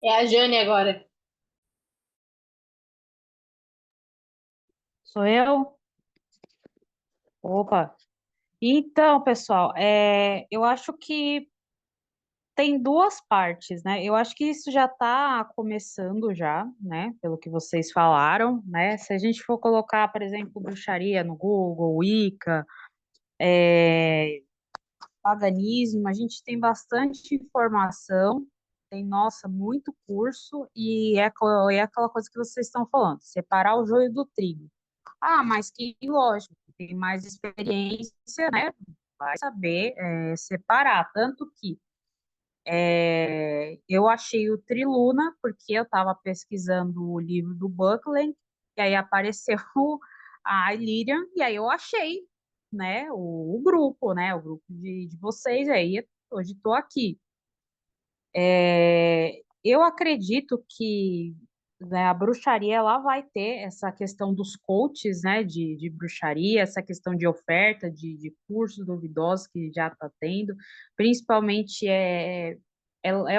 É a Jane agora. Sou eu? Opa! Então, pessoal, eu acho que tem duas partes, né? Eu acho que isso já está começando já, né? Pelo que vocês falaram, né? Se a gente for colocar, por exemplo, bruxaria no Google, Wicca, paganismo, a gente tem bastante informação, tem, nossa, muito curso, e é aquela coisa que vocês estão falando, separar o joio do trigo. Ah, mas que lógico, tem mais experiência, né? Vai saber separar. Tanto que eu achei o Triluna, porque eu estava pesquisando o livro do Buckland, e aí apareceu a Illyrian, e aí eu achei, né, o grupo, né, o grupo de vocês aí, hoje estou aqui. Eu acredito que, né, a bruxaria ela vai ter essa questão dos coaches, né, de bruxaria, essa questão de oferta de cursos duvidosos que já está tendo, principalmente é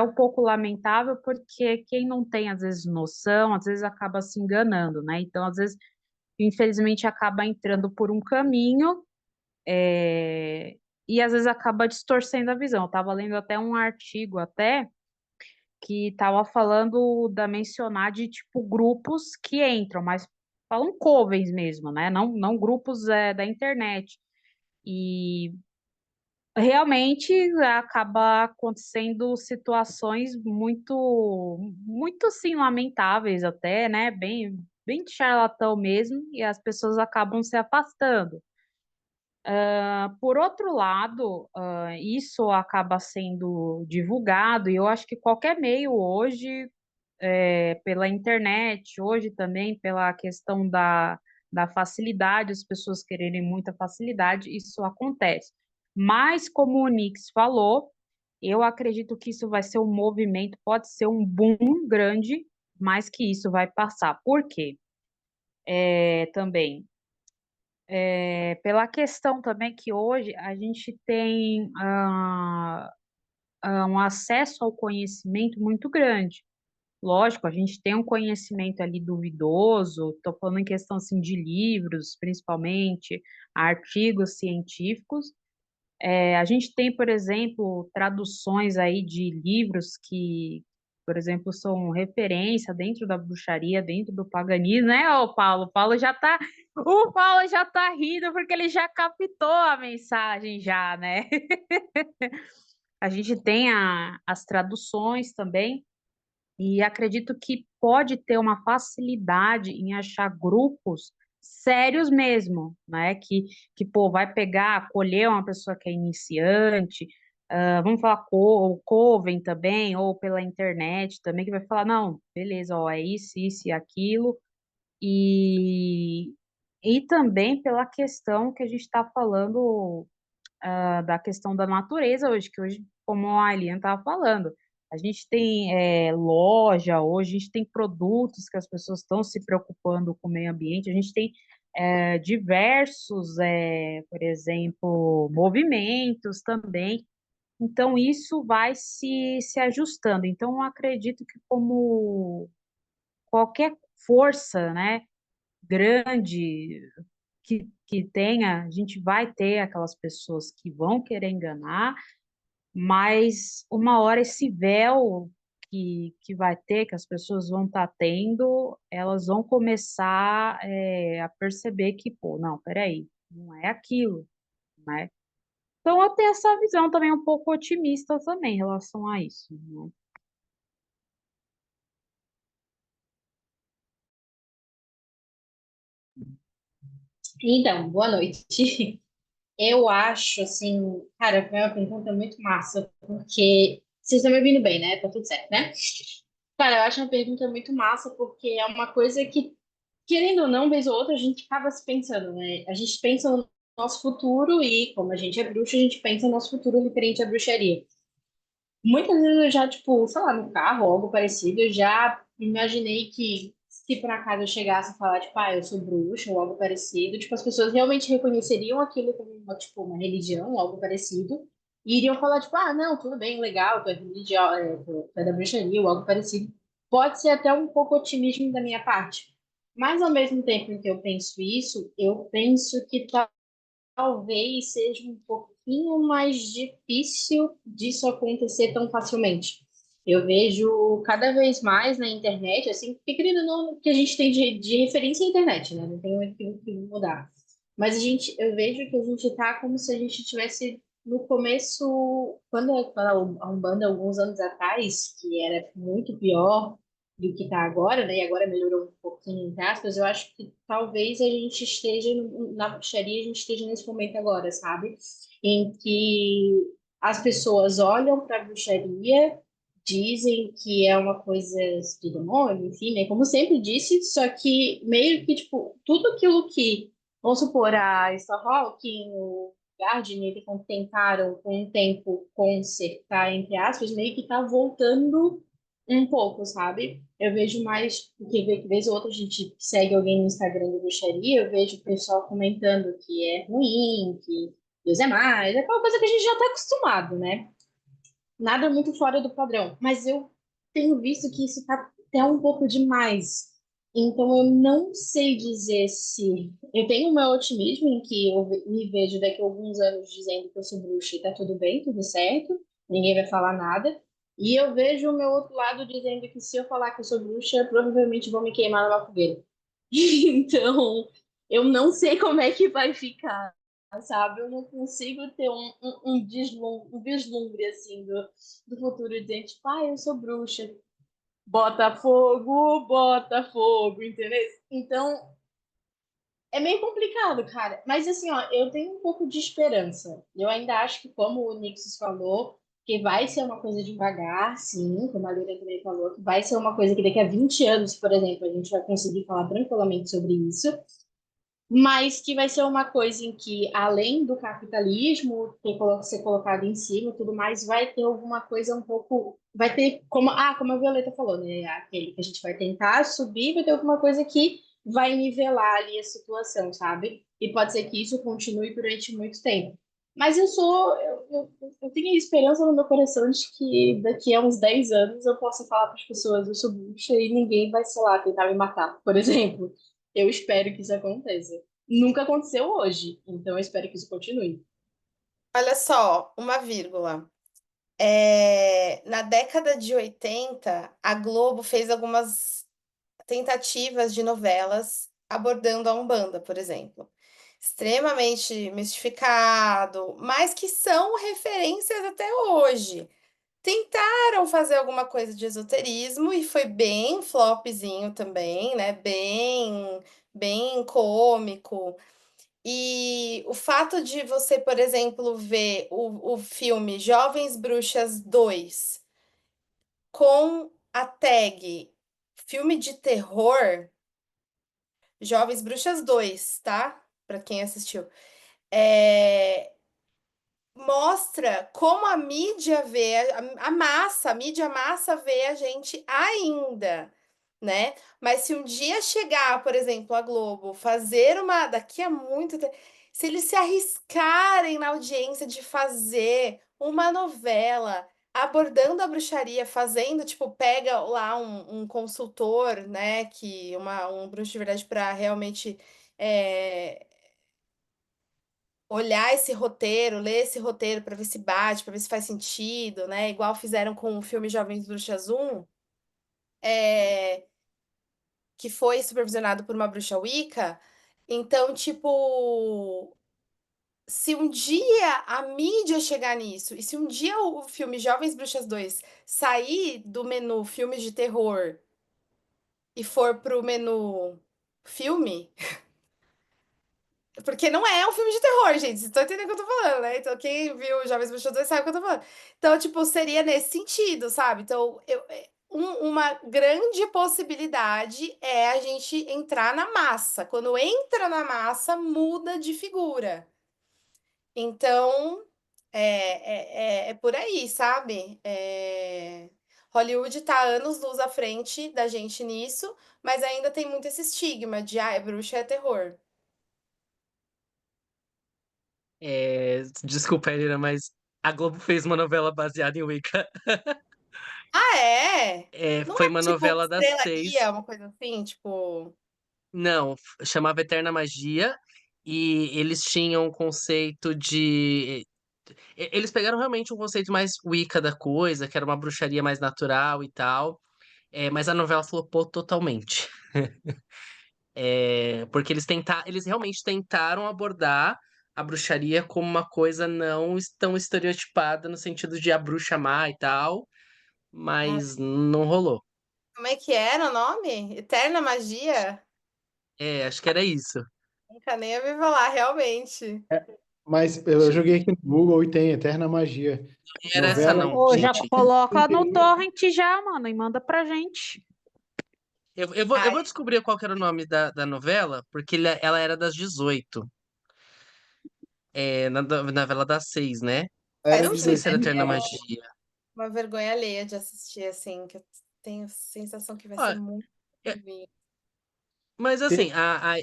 um pouco lamentável porque quem não tem, às vezes, noção, às vezes acaba se enganando, né? Então, às vezes, infelizmente, acaba entrando por um caminho e, às vezes, acaba distorcendo a visão. Eu estava lendo até um artigo até que estava falando da mencionar de, tipo, grupos que entram, mas falam covens mesmo, né? Não grupos da internet. E realmente acaba acontecendo situações muito assim lamentáveis até, né? Bem de charlatão mesmo, e as pessoas acabam se afastando. Por outro lado, isso acaba sendo divulgado, e eu acho que qualquer meio hoje, pela internet, hoje também pela questão da facilidade, as pessoas quererem muita facilidade, isso acontece. Mas, como o Nix falou, eu acredito que isso vai ser um movimento, pode ser um boom grande, mas que isso vai passar. Por quê? Também, pela questão também que hoje a gente tem um acesso ao conhecimento muito grande. Lógico, a gente tem um conhecimento ali duvidoso, estou falando em questão assim, de livros, principalmente, artigos científicos. A gente tem, por exemplo, traduções aí de livros que, por exemplo, são referência dentro da bruxaria, dentro do paganismo, né, ô Paulo? O Paulo já tá rindo porque ele já captou a mensagem já, né? A gente tem as traduções também, e acredito que pode ter uma facilidade em achar grupos sérios mesmo, né? Que pô, vai pegar, acolher uma pessoa que é iniciante, vamos falar o Coven também, ou pela internet também, que vai falar, não, beleza, ó, é isso e aquilo, e, e também pela questão que a gente está falando da questão da natureza hoje, que hoje, como a Alian estava falando, a gente tem loja hoje, a gente tem produtos que as pessoas estão se preocupando com o meio ambiente, a gente tem diversos, por exemplo, movimentos também. Então, isso vai se ajustando. Então, eu acredito que como qualquer força, né, grande que tenha, a gente vai ter aquelas pessoas que vão querer enganar, mas uma hora esse véu que vai ter, que as pessoas vão estar tendo, elas vão começar a perceber que, pô, não, peraí, não é aquilo, né? Então eu tenho essa visão também um pouco otimista também em relação a isso, né? Então, boa noite. Eu acho, assim, cara, foi uma pergunta muito massa, porque vocês estão me ouvindo bem, né? Tá tudo certo, né? Cara, eu acho uma pergunta muito massa, porque é uma coisa que, querendo ou não, vez ou outra, a gente acaba se pensando, né? A gente pensa no nosso futuro e, como a gente é bruxa, a gente pensa no nosso futuro referente à bruxaria. Muitas vezes eu já, tipo, sei lá, no carro ou algo parecido, eu já imaginei que se por acaso eu chegasse a falar, tipo, eu sou bruxa ou algo parecido, tipo, as pessoas realmente reconheceriam aquilo como uma, tipo, uma religião, algo parecido, e iriam falar, tipo, não, tudo bem, legal, tu é religião, tu é da bruxaria ou algo parecido. Pode ser até um pouco otimismo da minha parte. Mas ao mesmo tempo em que eu penso isso, eu penso que talvez seja um pouquinho mais difícil disso acontecer tão facilmente. Eu vejo cada vez mais na internet, assim, porque querendo ou não, o que a gente tem de referência é a internet, né? Não tem muito o que mudar. Mas eu vejo que a gente está como se a gente tivesse no começo, quando a Umbanda, alguns anos atrás, que era muito pior do que está agora, né? E agora melhorou um pouquinho, entre aspas, eu acho que talvez a gente esteja na bruxaria, a gente esteja nesse momento agora, sabe? Em que as pessoas olham para a bruxaria, dizem que é uma coisa de demônio, enfim, né? Como sempre disse, só que meio que, tipo, tudo aquilo que, vamos supor, a Star Hawking, o Gardner, que tentaram com o tempo consertar, entre aspas, meio que tá voltando um pouco, sabe? Eu vejo mais, porque vez ou outra a gente segue alguém no Instagram da bruxaria, eu vejo o pessoal comentando que é ruim, que Deus é mais, é aquela coisa que a gente já tá acostumado, né? Nada muito fora do padrão. Mas eu tenho visto que isso tá até um pouco demais. Então eu não sei dizer se. Eu tenho o meu otimismo em que eu me vejo daqui a alguns anos dizendo que eu sou bruxa e tá tudo bem, tudo certo, ninguém vai falar nada. E eu vejo o meu outro lado dizendo que se eu falar que eu sou bruxa, provavelmente vão me queimar numa fogueira. Então, eu não sei como é que vai ficar, sabe? Eu não consigo ter um vislumbre, assim, do futuro, dizendo, tipo, eu sou bruxa. Bota fogo, entendeu? Então, é meio complicado, cara. Mas, assim, ó, eu tenho um pouco de esperança. Eu ainda acho que, como o Nixon falou, que vai ser uma coisa devagar, sim, como a Lira também falou, que vai ser uma coisa que daqui a 20 anos, por exemplo, a gente vai conseguir falar tranquilamente sobre isso, mas que vai ser uma coisa em que, além do capitalismo ser colocado em cima e tudo mais, vai ter alguma coisa um pouco. Vai ter, como a Violeta falou, né? Aquele que a gente vai tentar subir, vai ter alguma coisa que vai nivelar ali a situação, sabe? E pode ser que isso continue durante muito tempo. Mas eu tenho esperança no meu coração de que daqui a uns 10 anos eu possa falar para as pessoas, eu sou bruxa e ninguém vai, sei lá, tentar me matar, por exemplo. Eu espero que isso aconteça. Nunca aconteceu hoje, então eu espero que isso continue. Olha só, uma vírgula. Na década de 80, a Globo fez algumas tentativas de novelas abordando a Umbanda, por exemplo. Extremamente mistificado, mas que são referências até hoje. Tentaram fazer alguma coisa de esoterismo e foi bem flopzinho também, né? Bem cômico. E o fato de você, por exemplo, ver o filme Jovens Bruxas 2 com a tag filme de terror, Jovens Bruxas 2, tá? Para quem assistiu. É, mostra como a mídia vê, a massa, a mídia massa vê a gente ainda, né? Mas se um dia chegar, por exemplo, a Globo fazer uma, daqui a muito tempo, se eles se arriscarem na audiência de fazer uma novela abordando a bruxaria, fazendo, tipo, pega lá um consultor, né, um bruxo de verdade para realmente é, olhar esse roteiro, ler esse roteiro para ver se bate, para ver se faz sentido, né? Igual fizeram com o filme Jovens Bruxas 1, é, que foi supervisionado por uma bruxa Wicca. Então, tipo, se um dia a mídia chegar nisso, e se um dia o filme Jovens Bruxas 2 sair do menu filmes de terror e for pro menu filme, porque não é um filme de terror, gente. Vocês estão entendendo o que eu tô falando, né? Então, quem viu Jovens Bruxas 2 sabe o que eu tô falando. Então, tipo, seria nesse sentido, sabe? Então, uma grande possibilidade é a gente entrar na massa. Quando entra na massa, muda de figura. Então, é por aí, sabe? Hollywood tá anos-luz à frente da gente nisso, mas ainda tem muito esse estigma de, ah, bruxa é terror. Desculpa, Helena, mas a Globo fez uma novela baseada em Wicca. Ah, é? Não Foi é uma tipo novela das Estrela seis. Guia, uma coisa assim, tipo. Não, chamava Eterna Magia. E eles tinham um conceito de. Eles pegaram realmente um conceito mais Wicca da coisa, que era uma bruxaria mais natural e tal. Mas a novela flopou totalmente. Porque eles realmente tentaram abordar a bruxaria como uma coisa não tão estereotipada no sentido de a bruxa má e tal, Ah, mas não rolou. como é que era o nome? Eterna Magia? Acho que era isso. Nunca nem ouvi falar, realmente. Mas eu joguei aqui no Google e tem Eterna Magia. Não era essa Novela não, Ô, já gente. coloca no interior. torrent já, mano, e manda pra gente. Eu vou descobrir qual que era o nome da novela, porque ela era das 18. Na novela das 6, né? Era Mas Faz não de sei se era tempo, Eterna é 2020. Magia. uma vergonha alheia de assistir, assim, que eu tenho a sensação que vai Ó, ser muito é, ruim. mas Tem- assim,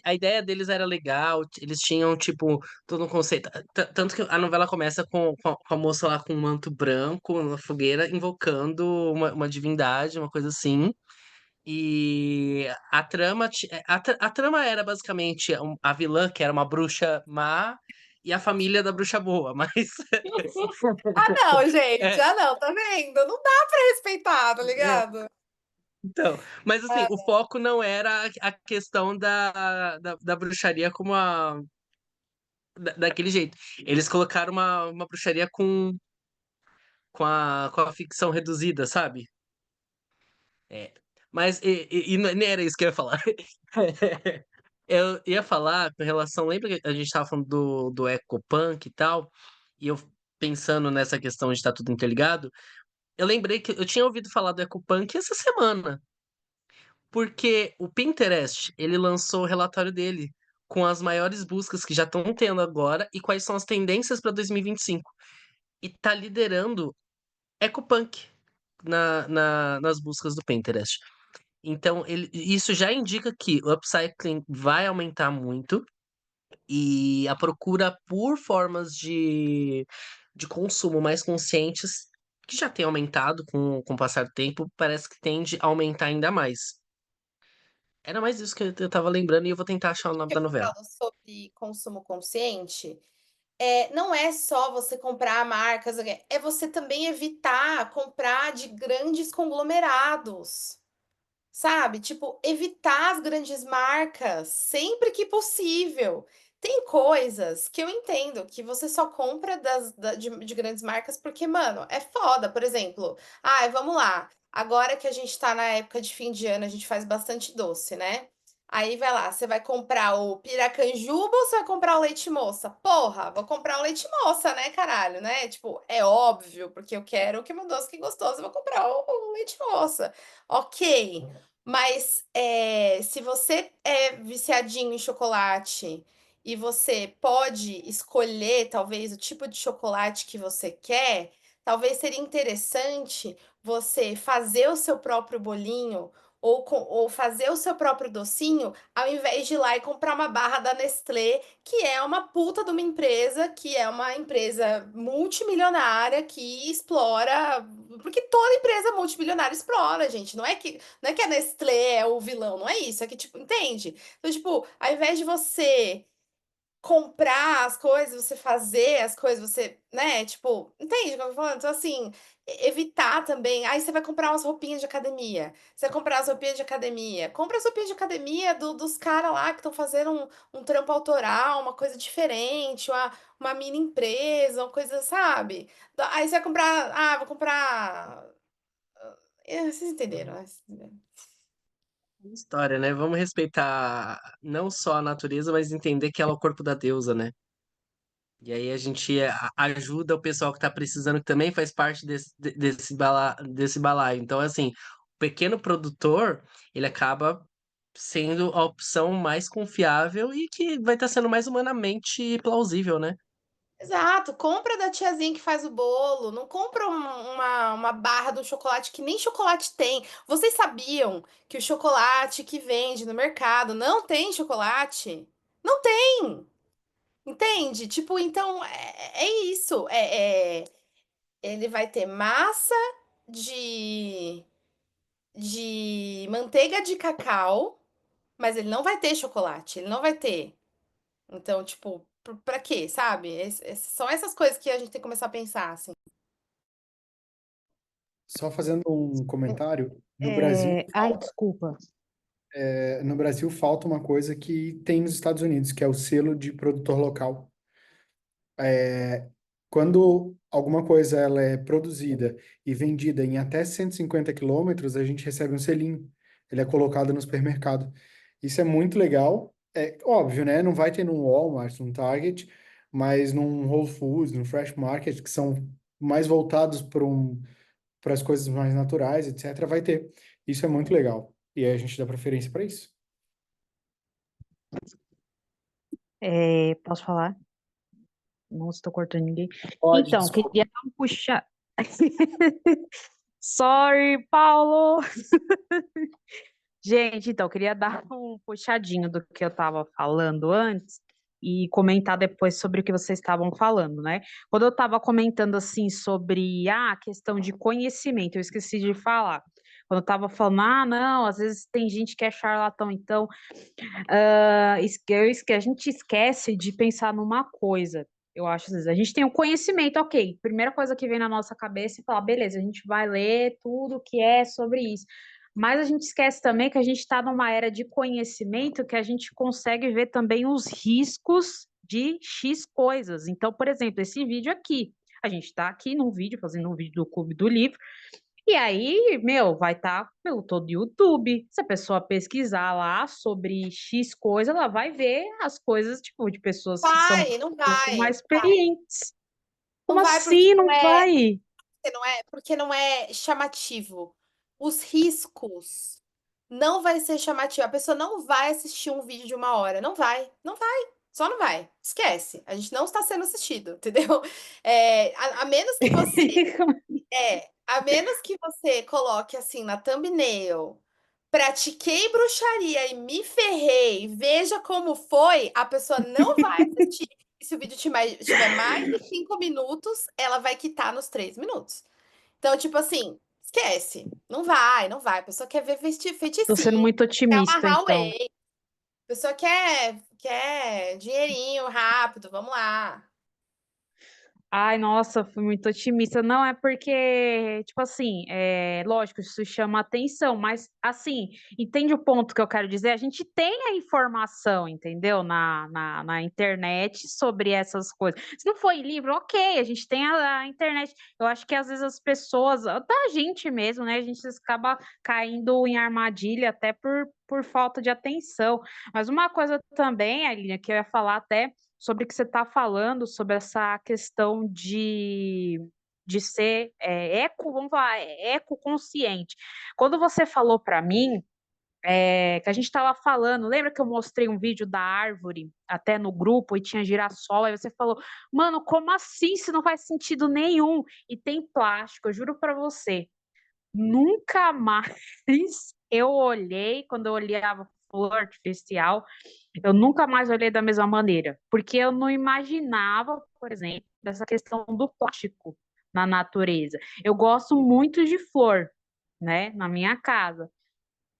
a ideia deles era legal, eles tinham, tipo, todo um conceito. Tanto que a novela começa com a moça lá com um manto branco na fogueira, invocando uma divindade, uma coisa assim. E a trama era basicamente a vilã, que era uma bruxa má, e a família da bruxa boa, mas. Ah, não, gente, é, ah, não, tá vendo? Não dá pra respeitar, tá é, ligado? então, mas assim, Ah, o foco não era a questão da bruxaria como daquele jeito. Eles colocaram uma bruxaria com a ficção reduzida, sabe? É. Mas e nem era isso que eu ia falar. Eu ia falar com relação. Lembra que a gente estava falando do ecopunk e tal? E eu pensando nessa questão de estar tudo interligado, eu lembrei que eu tinha ouvido falar do ecopunk essa semana. Porque o Pinterest, ele lançou o relatório dele com as maiores buscas que já estão tendo agora e quais são as tendências para 2025. E tá liderando ecopunk nas buscas do Pinterest. Então, isso já indica que o upcycling vai aumentar muito e a procura por formas de consumo mais conscientes, que já tem aumentado com o passar do tempo, parece que tende a aumentar ainda mais. Era mais isso que eu tava lembrando e eu vou tentar achar o nome que da eu novela. falo sobre consumo consciente, não é só você comprar marcas, é você também evitar comprar de grandes conglomerados. Sabe? Tipo, evitar as grandes marcas sempre que possível. Tem coisas que eu entendo que você só compra de grandes marcas porque, mano, é foda. Por exemplo, vamos lá. Agora que a gente tá na época de fim de ano, a gente faz bastante doce, né? Aí vai lá, você vai comprar o piracanjuba ou você vai comprar o leite moça? Porra, vou comprar o leite moça, né, caralho, né? Tipo, é óbvio, porque eu quero que meu doce que gostoso, eu vou comprar o leite moça. Ok. Mas se você é viciadinho em chocolate e você pode escolher talvez o tipo de chocolate que você quer, talvez seria interessante você fazer o seu próprio bolinho ou fazer o seu próprio docinho, ao invés de ir lá e comprar uma barra da Nestlé, que é uma puta de uma empresa, que é uma empresa multimilionária que explora. Porque toda empresa multimilionária explora, gente. Não é que a Nestlé é o vilão, não é isso. É que, tipo, entende? Então, tipo, ao invés de você comprar as coisas, você fazer as coisas, você, né? Tipo, entende o que eu tô falando? Então, assim, evitar também. Aí você vai comprar umas roupinhas de academia. Você vai comprar as roupinhas de academia. Compra as roupinhas de academia dos caras lá que estão fazendo um trampo autoral, uma coisa diferente, uma mini empresa, uma coisa, sabe? Aí você vai comprar. Ah, vou comprar. Vocês entenderam, né? Vocês entenderam. História, né? Vamos respeitar não só a natureza, mas entender que ela é o corpo da deusa, né? E aí a gente ajuda o pessoal que está precisando, que também faz parte desse balaio. Então, assim, o pequeno produtor, ele acaba sendo a opção mais confiável e que vai estar sendo mais humanamente plausível, né? Exato, compra da tiazinha que faz o bolo, não compra uma barra do chocolate que nem chocolate tem. Vocês sabiam que o chocolate que vende no mercado não tem chocolate? Não tem, entende? Tipo, então é isso. Ele vai ter massa de, de manteiga de cacau, mas ele não vai ter chocolate, ele não vai ter. Então, tipo, pra quê, sabe? São essas coisas que a gente tem que começar a pensar, assim. Só fazendo um comentário, no Brasil, Ai, desculpa. no Brasil falta uma coisa que tem nos Estados Unidos, que é o selo de produtor local. Quando alguma coisa ela é produzida e vendida em até 150 quilômetros, a gente recebe um selinho. Ele é colocado no supermercado. Isso é muito legal. É óbvio, né? Não vai ter num Walmart, num Target, mas num Whole Foods, num Fresh Market, que são mais voltados para as coisas mais naturais, etc., vai ter. Isso é muito legal. E aí a gente dá preferência para isso. Posso falar? Não estou cortando ninguém. Pode, Então, desculpa. queria dar um puxar. Sorry, Paulo! Gente, então, queria dar um puxadinho do que eu estava falando antes e comentar depois sobre o que vocês estavam falando, né? Quando eu estava comentando assim sobre a questão de conhecimento, eu esqueci de falar. Quando eu estava falando, não, às vezes tem gente que é charlatão, então a gente esquece de pensar numa coisa. Eu acho, às vezes, a gente tem o conhecimento, ok. Primeira coisa que vem na nossa cabeça é falar, beleza, a gente vai ler tudo que é sobre isso. Mas a gente esquece também que a gente está numa era de conhecimento que a gente consegue ver também os riscos de X coisas. Então, por exemplo, esse vídeo aqui. A gente está aqui num vídeo, fazendo um vídeo do Clube do Livro, e aí, meu, vai estar pelo todo o YouTube. Se a pessoa pesquisar lá sobre X coisa, ela vai ver as coisas, tipo, de pessoas que são um Não pouco vai, mais experientes. não Como vai porque assim não vai? porque não é chamativo. Os riscos não vai ser chamativo. A pessoa não vai assistir um vídeo de 1 hora. Não vai, não vai. Só não vai. Esquece. A gente não está sendo assistido, entendeu? A menos que você a menos que você coloque assim na thumbnail, pratiquei bruxaria e me ferrei, veja como foi, a pessoa não vai assistir. E se o vídeo tiver mais de 5 minutos, ela vai quitar nos 3 minutos. Então, tipo assim, esquece. Não vai, não vai. A pessoa quer ver Tô sendo feiticinho, muito quer otimista, amarrar o então. whey. A pessoa quer dinheirinho rápido, vamos lá. Ai, nossa, fui muito otimista. Não, é porque, tipo assim, lógico, isso chama atenção, mas, assim, entende o ponto que eu quero dizer? A gente tem a informação, entendeu? Na internet sobre essas coisas. Se não foi livro, ok, a gente tem a internet. Eu acho que às vezes as pessoas, até a gente mesmo, né? A gente acaba caindo em armadilha até por falta de atenção. Mas uma coisa também, Aline, que eu ia falar até sobre o que você está falando, sobre essa questão de ser vamos falar, ecoconsciente. Quando você falou para mim, que a gente estava falando, lembra que eu mostrei um vídeo da árvore até no grupo e tinha girassol, aí você falou, mano, como assim? Isso não faz sentido nenhum. E tem plástico, eu juro para você. Nunca mais eu olhei, quando eu olhava flor artificial, eu nunca mais olhei da mesma maneira, porque eu não imaginava, por exemplo, dessa questão do plástico na natureza. Eu gosto muito de flor, né, na minha casa.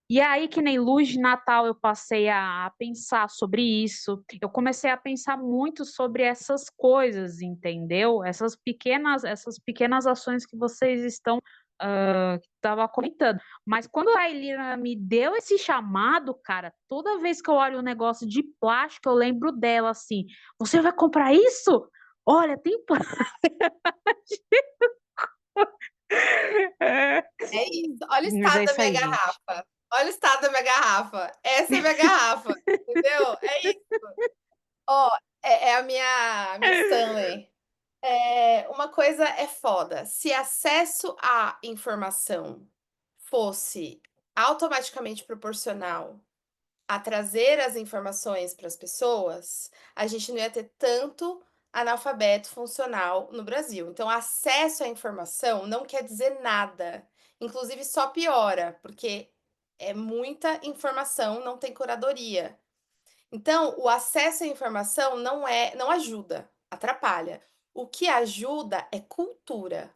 E aí, que nem luz de Natal, eu passei a pensar sobre isso. Eu comecei a pensar muito sobre essas coisas, entendeu? Essas pequenas ações que vocês estava comentando. Mas quando a Elina me deu esse chamado, cara, toda vez que eu olho um negócio de plástico, eu lembro dela assim: você vai comprar isso? Olha, tem plástico. É isso. Olha o Mas estado é da isso minha aí, gente. garrafa. Olha o estado da minha garrafa. Essa é a minha garrafa, entendeu? É isso. Ó, é a minha Stanley. Uma coisa é foda. Se acesso à informação fosse automaticamente proporcional a trazer as informações para as pessoas, a gente não ia ter tanto analfabeto funcional no Brasil. Então, acesso à informação não quer dizer nada. Inclusive, só piora, porque é muita informação, não tem curadoria. Então, o acesso à informação não ajuda, atrapalha. O que ajuda é cultura,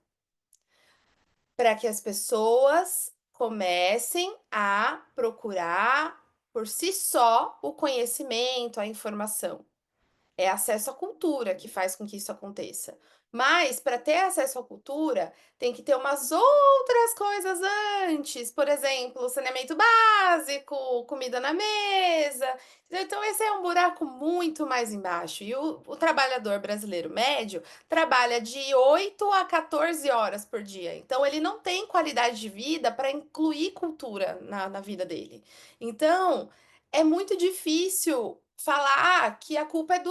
para que as pessoas comecem a procurar por si só o conhecimento, a informação. É acesso à cultura que faz com que isso aconteça. Mas para ter acesso à cultura, tem que ter umas outras coisas antes, por exemplo, saneamento básico, comida na mesa. Então, esse é um buraco muito mais embaixo. E o trabalhador brasileiro médio trabalha de 8 a 14 horas por dia. Então, ele não tem qualidade de vida para incluir cultura na vida dele. Então, é muito difícil falar que a culpa é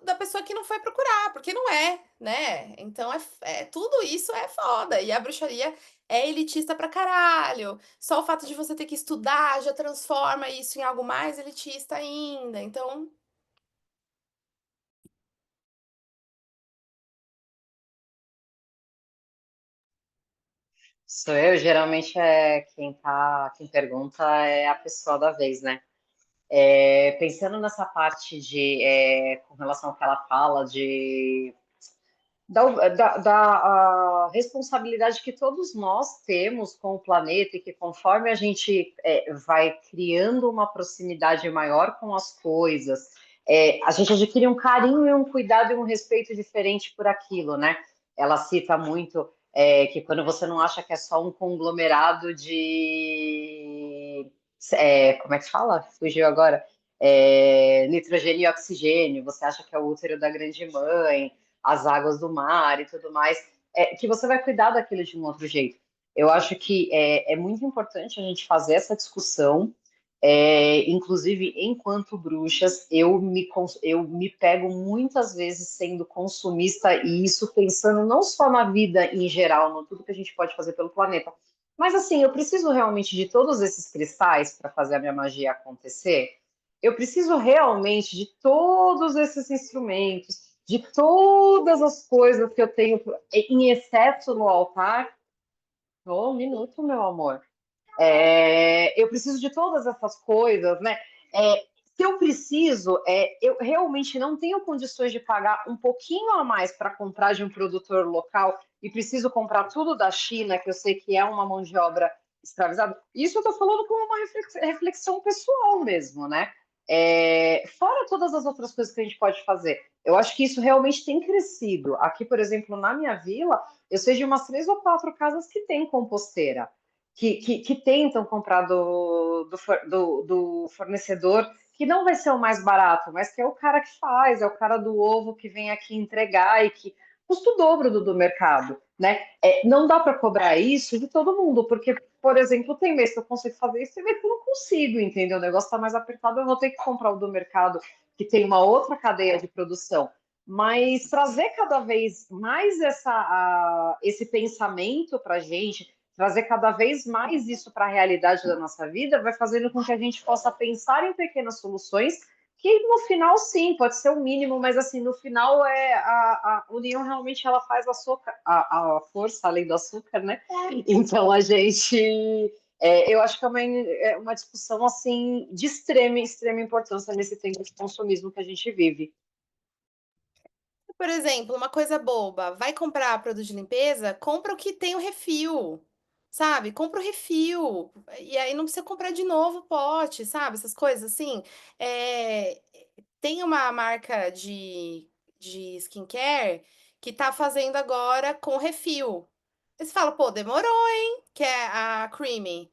da pessoa que não foi procurar, porque não é, né? Então tudo isso é foda. E a bruxaria é elitista pra caralho. Só o fato de você ter que estudar já transforma isso em algo mais elitista ainda. Então, Sou eu, geralmente quem pergunta é a pessoa da vez, né? Pensando nessa parte com relação ao que ela fala da responsabilidade que todos nós temos com o planeta e que conforme a gente vai criando uma proximidade maior com as coisas, a gente adquire um carinho e um cuidado e um respeito diferente por aquilo, né? Ela cita muito que quando você não acha que é só um conglomerado como é que fala? Fugiu agora. Nitrogênio e oxigênio, você acha que é o útero da grande mãe, as águas do mar e tudo mais, que você vai cuidar daquilo de um outro jeito. Eu acho que é muito importante a gente fazer essa discussão, inclusive enquanto bruxas, eu me pego muitas vezes sendo consumista e isso pensando não só na vida em geral, no tudo que a gente pode fazer pelo planeta, mas assim, eu preciso realmente de todos esses cristais para fazer a minha magia acontecer. Eu preciso realmente de todos esses instrumentos, de todas as coisas que eu tenho em excesso no altar. Oh, um minuto, meu amor. Eu preciso de todas essas coisas, né? Se eu preciso, eu realmente não tenho condições de pagar um pouquinho a mais para comprar de um produtor local e preciso comprar tudo da China, que eu sei que é uma mão de obra escravizada. Isso eu estou falando como uma reflexão pessoal mesmo, né? Fora todas as outras coisas que a gente pode fazer. Eu acho que isso realmente tem crescido. Aqui, por exemplo, na minha vila, eu sei de umas 3 ou 4 casas que têm composteira que tentam comprar do fornecedor, que não vai ser o mais barato, mas que é o cara que faz, é o cara do ovo que vem aqui entregar e que custa o dobro do mercado, né? Não dá para cobrar isso de todo mundo, porque, por exemplo, tem mês que eu consigo fazer isso, tem mês que eu não consigo, entendeu? O negócio está mais apertado, eu vou ter que comprar o do mercado, que tem uma outra cadeia de produção. Mas trazer cada vez mais esse pensamento para a gente, trazer cada vez mais isso para a realidade da nossa vida, vai fazendo com que a gente possa pensar em pequenas soluções que no final sim, pode ser o mínimo, mas assim, no final a união realmente ela faz a força além do açúcar, né? Então a gente eu acho que é uma discussão assim de extrema importância nesse tempo de consumismo que a gente vive. por exemplo, uma coisa boba, vai comprar produto de limpeza, compra o que tem o refil, sabe? Compra o refil. E aí não precisa comprar de novo o pote, sabe? Essas coisas assim. É, tem uma marca de skincare que tá fazendo agora com refil. Aí você fala, pô, demorou, hein? Que é a Creamy.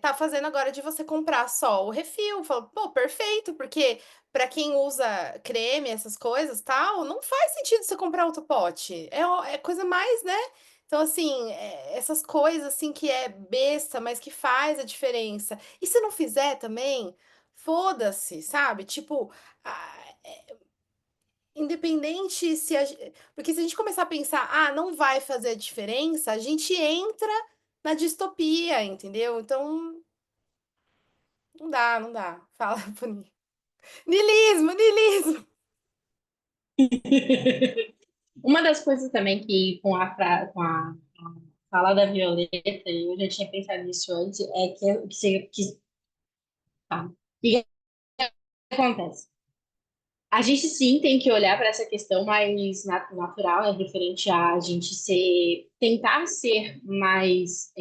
Tá fazendo agora de você comprar só o refil. Fala, pô, perfeito, porque para quem usa creme, essas coisas, tal, não faz sentido você comprar outro pote. É coisa mais, né? Então, assim, essas coisas assim que é besta, mas que faz a diferença. E se não fizer também, foda-se, sabe? Tipo, independente se porque se a gente começar a pensar, ah, não vai fazer a diferença, a gente entra na distopia, entendeu? Então, não dá. Fala, Boninho. Niilismo, niilismo. Uma das coisas também que com a fala da Violeta, e eu já tinha pensado nisso antes, é tá. E o que acontece? A gente sim tem que olhar para essa questão mais natural, né, referente a gente tentar ser mais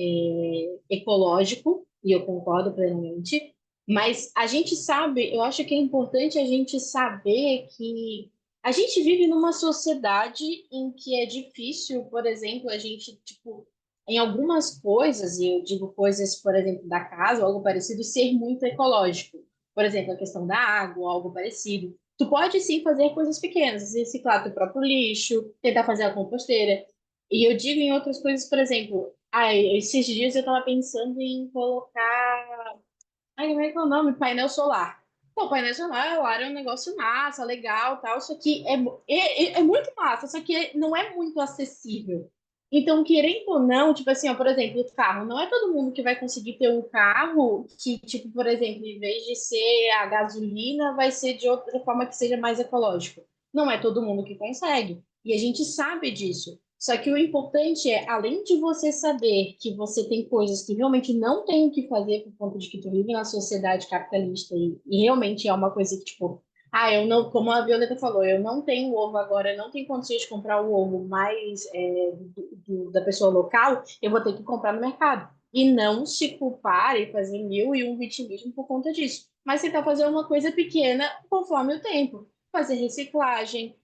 ecológico, e eu concordo plenamente, mas a gente sabe, eu acho que é importante a gente saber que a gente vive numa sociedade em que é difícil, por exemplo, a gente, tipo, em algumas coisas, e eu digo coisas, por exemplo, da casa ou algo parecido, ser muito ecológico. Por exemplo, a questão da água, algo parecido. Tu pode sim fazer coisas pequenas, reciclar teu próprio lixo, tentar fazer a composteira. E eu digo em outras coisas, por exemplo, esses dias eu estava pensando em colocar. Ai, como é que é o nome? Painel solar. Pô, painel solar é um negócio massa, legal, tal, só que é muito massa, só que não é muito acessível. Então, querendo ou não, tipo assim, ó, por exemplo, o carro, não é todo mundo que vai conseguir ter um carro que, tipo, por exemplo, em vez de ser a gasolina, vai ser de outra forma que seja mais ecológico. Não é todo mundo que consegue. E a gente sabe disso. Só que o importante é, além de você saber que você tem coisas que realmente não tem o que fazer por conta de que tu vive na sociedade capitalista e realmente é uma coisa que, tipo, eu não, como a Violeta falou, eu não tenho ovo agora, eu não tenho condições de comprar o ovo mais da pessoa local, eu vou ter que comprar no mercado. E não se culpar e fazer mil e um vitimismo por conta disso. Mas tentar fazer uma coisa pequena conforme o tempo. Fazer reciclagem,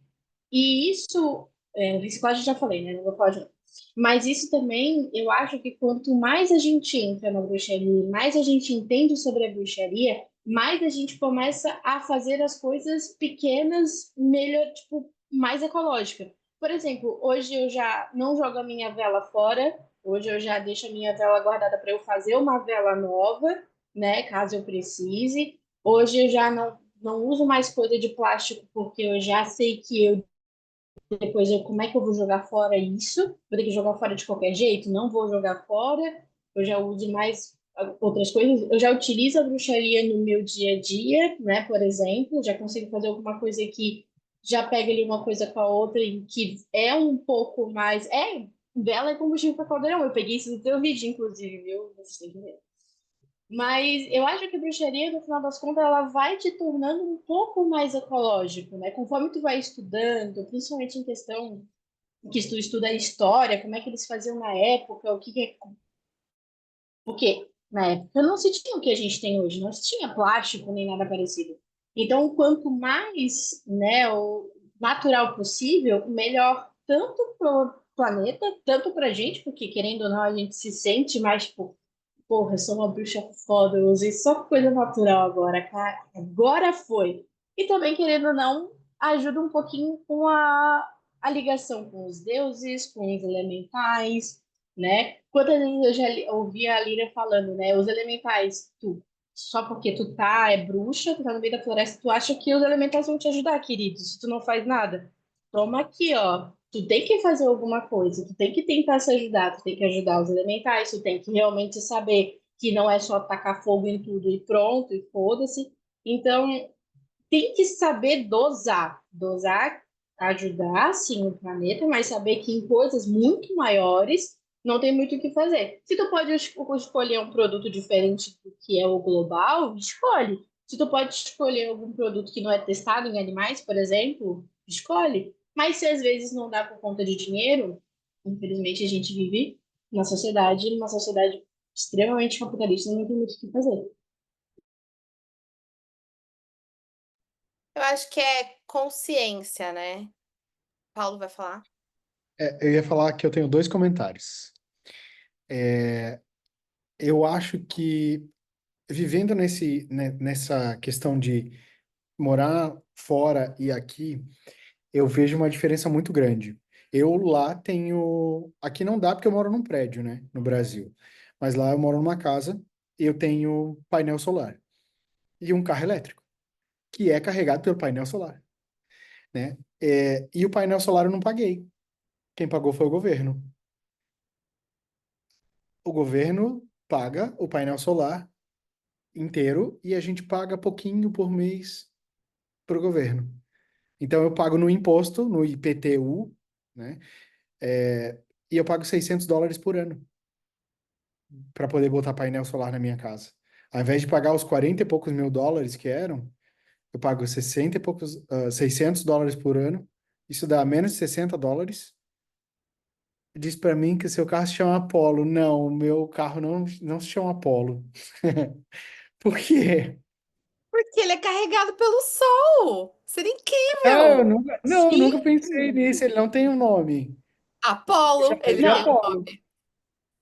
e isso, reciclagem já falei, né? Não vou falar de novo. Mas isso também, eu acho que quanto mais a gente entra na bruxaria, mais a gente entende sobre a bruxaria, mais a gente começa a fazer as coisas pequenas, melhor, tipo, mais ecológica. Por exemplo, hoje eu já não jogo a minha vela fora, hoje eu já deixo a minha vela guardada para eu fazer uma vela nova, né? Caso eu precise. Hoje eu já não uso mais coisa de plástico, porque eu já sei que eu depois como é que eu vou jogar fora isso? Vou ter que jogar fora de qualquer jeito? Não vou jogar fora. Eu já uso mais outras coisas. Eu já utilizo a bruxaria no meu dia a dia, né? Por exemplo, já consigo fazer alguma coisa que já pega ali uma coisa com a outra e que é um pouco mais. Vela é combustível para caldeirão. Eu peguei isso do teu vídeo, inclusive, viu? Vocês têm que ver. Mas eu acho que a bruxaria, no final das contas, ela vai te tornando um pouco mais ecológico, né? Conforme tu vai estudando, principalmente em questão que tu estuda a história, como é que eles faziam na época, porque na época não se tinha o que a gente tem hoje, não se tinha plástico nem nada parecido. Então, quanto mais, né, o natural possível, melhor tanto para o planeta, tanto para a gente, porque querendo ou não, a gente se sente mais, tipo, porra, eu sou uma bruxa foda, eu usei só coisa natural agora, cara. Agora foi. E também, querendo ou não, ajuda um pouquinho com a ligação com os deuses, com os elementais, né? Quantas vezes eu já ouvi a Lyra falando, né? Os elementais, só porque tu é bruxa, tu tá no meio da floresta, tu acha que os elementais vão te ajudar, querido, se tu não faz nada. Toma aqui, ó. Tu tem que fazer alguma coisa, tu tem que tentar se ajudar, tu tem que ajudar os elementais, tu tem que realmente saber que não é só tacar fogo em tudo e pronto, e foda-se. Então, tem que saber dosar. Dosar, ajudar, sim, o planeta, mas saber que em coisas muito maiores não tem muito o que fazer. Se tu pode escolher um produto diferente do que é o global, escolhe. Se tu pode escolher algum produto que não é testado em animais, por exemplo, escolhe. Mas se às vezes não dá por conta de dinheiro, infelizmente a gente vive numa sociedade extremamente capitalista, não tem muito o que fazer. Eu acho que é consciência, né? Paulo vai falar. Eu ia falar que eu tenho dois comentários. Eu acho que vivendo nessa questão de morar fora e aqui, eu vejo uma diferença muito grande. Eu lá tenho. Aqui não dá porque eu moro num prédio, né, no Brasil. Mas lá eu moro numa casa e eu tenho painel solar e um carro elétrico, que é carregado pelo painel solar, né? E o painel solar eu não paguei. Quem pagou foi o governo. O governo paga o painel solar inteiro e a gente paga pouquinho por mês para o governo. Então eu pago no imposto, no IPTU, né? E eu pago US$ 600 por ano para poder botar painel solar na minha casa. Ao invés de pagar os 40 e poucos mil dólares que eram, eu pago 60 e poucos, US$ 600 por ano. Isso dá menos de US$ 60. Diz para mim que o seu carro se chama Apollo. Não, o meu carro não se chama Apollo. Por quê? Porque ele é carregado pelo sol. Seria Ah, eu incrível. nunca, não, nunca Sim. pensei nisso. Ele não tem um nome. Eu Apolo, chamo ele ele de tem Não, um Apollo. nome.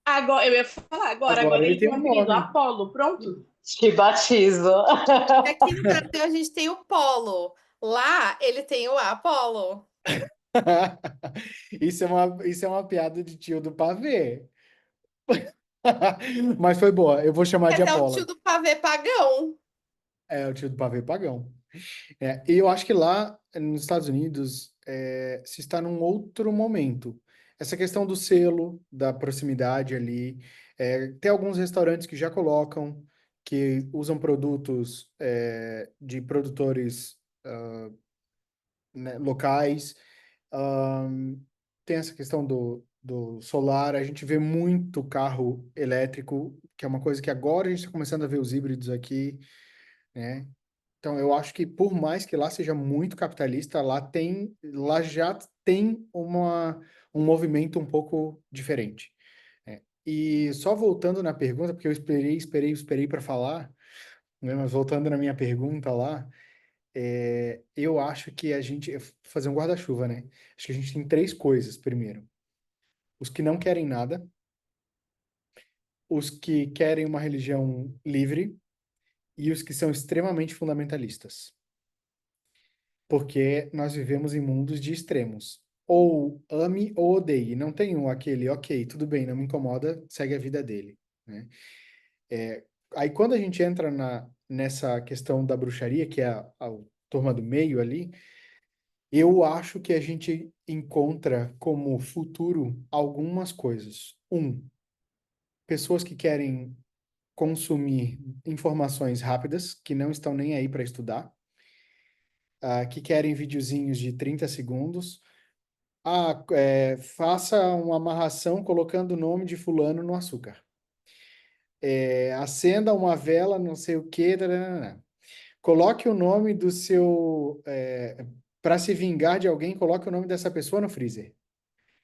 agora eu ia falar agora Agora ele ele tem tem um um apelido, nome. Apolo, pronto. Te batizo. Aqui no Brasil a gente tem o Polo. Lá ele tem o Apolo. Isso é uma piada de tio do pavê. Mas foi boa. Eu vou chamar de Esse é o tio Apollo. do pavê pagão. É o tio do pavê pagão. E eu acho que lá nos Estados Unidos se está num outro momento. Essa questão do selo, da proximidade ali. Tem alguns restaurantes que já colocam, que usam produtos de produtores né, locais. Ahn, Tem essa questão do solar. A gente vê muito carro elétrico, que é uma coisa que agora a gente está começando a ver os híbridos aqui, né? Então, eu acho que por mais que lá seja muito capitalista, lá já tem um movimento um pouco diferente. E só voltando na pergunta, porque eu esperei para falar, né? Mas voltando na minha pergunta lá, eu acho que fazer um guarda-chuva, né? Acho que a gente tem três coisas, primeiro. Os que não querem nada, os que querem uma religião livre e os que são extremamente fundamentalistas. Porque nós vivemos em mundos de extremos. Ou ame ou odeie. Não tem aquele, ok, tudo bem, não me incomoda, segue a vida dele, né? Aí quando a gente entra nessa questão da bruxaria, que é a turma do meio ali, eu acho que a gente encontra como futuro algumas coisas. Pessoas que querem consumir informações rápidas, que não estão nem aí para estudar, que querem videozinhos de 30 segundos. Faça uma amarração colocando o nome de fulano no açúcar. Acenda uma vela, não sei o quê. Tararara. Coloque o nome do seu. Para se vingar de alguém, coloque o nome dessa pessoa no freezer.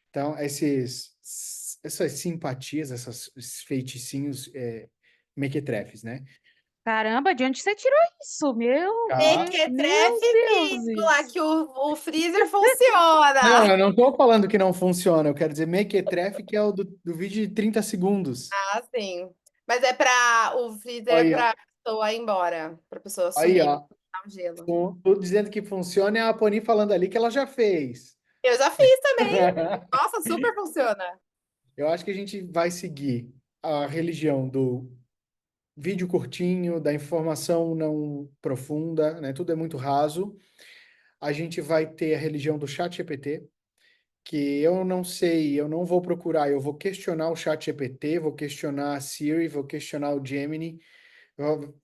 Então, essas simpatias, esses feiticinhos mequetrefes, né? Caramba, de onde você tirou isso? Tá? Meu Mequetrefe, vírgula, Deus! que o freezer funciona. Não, eu não estou falando que não funciona. Eu quero dizer mequetrefe, que é o do vídeo de 30 segundos. Ah, sim. Mas é para o freezer é Aí, ó. para pessoa ir embora, para pessoa Aí, sumir, ó. botar o gelo. Tô dizendo que funciona, é a Poni falando ali que ela já fez. Eu já fiz também. Nossa, super funciona. Eu acho que a gente vai seguir a religião do vídeo curtinho, da informação não profunda, né? Tudo é muito raso. A gente vai ter a religião do chat GPT, que eu não sei, eu não vou procurar, eu vou questionar o chat GPT, vou questionar a Siri, vou questionar o Gemini, eu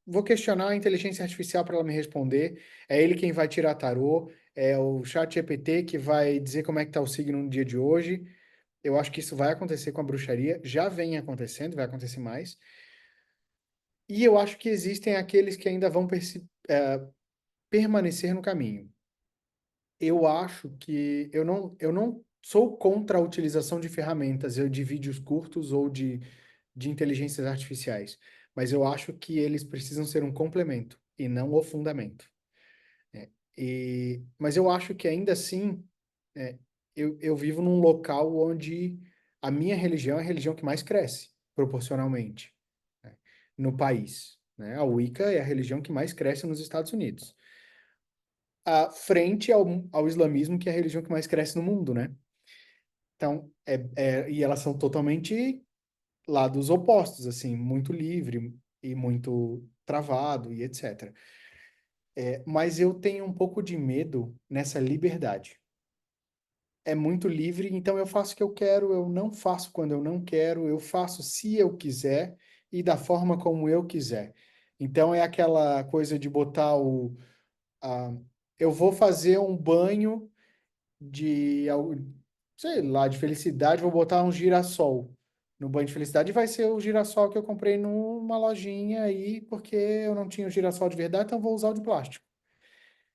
vou questionar a inteligência artificial para ela me responder. É ele quem vai tirar tarô, é o chat GPT que vai dizer como é que tá o signo no dia de hoje. Eu acho que isso vai acontecer com a bruxaria, já vem acontecendo, vai acontecer mais. E eu acho que existem aqueles que ainda vão permanecer no caminho. Eu acho que eu não sou contra a utilização de ferramentas, de vídeos curtos ou de inteligências artificiais, mas eu acho que eles precisam ser um complemento e não o fundamento. Mas eu acho que ainda assim, é, eu vivo num local onde a minha religião é a religião que mais cresce, proporcionalmente, né, no país, né? A Wicca é a religião que mais cresce nos Estados Unidos, frente ao islamismo, que é a religião que mais cresce no mundo, né? Então, e elas são totalmente lados opostos, assim, muito livre e muito travado e etc. Mas eu tenho um pouco de medo nessa liberdade. É muito livre, então eu faço o que eu quero, eu não faço quando eu não quero, eu faço se eu quiser e da forma como eu quiser. Então é aquela coisa de botar eu vou fazer um banho de, sei lá, de felicidade, vou botar um girassol no banho de felicidade e vai ser o girassol que eu comprei numa lojinha aí, porque eu não tinha o girassol de verdade, então vou usar o de plástico.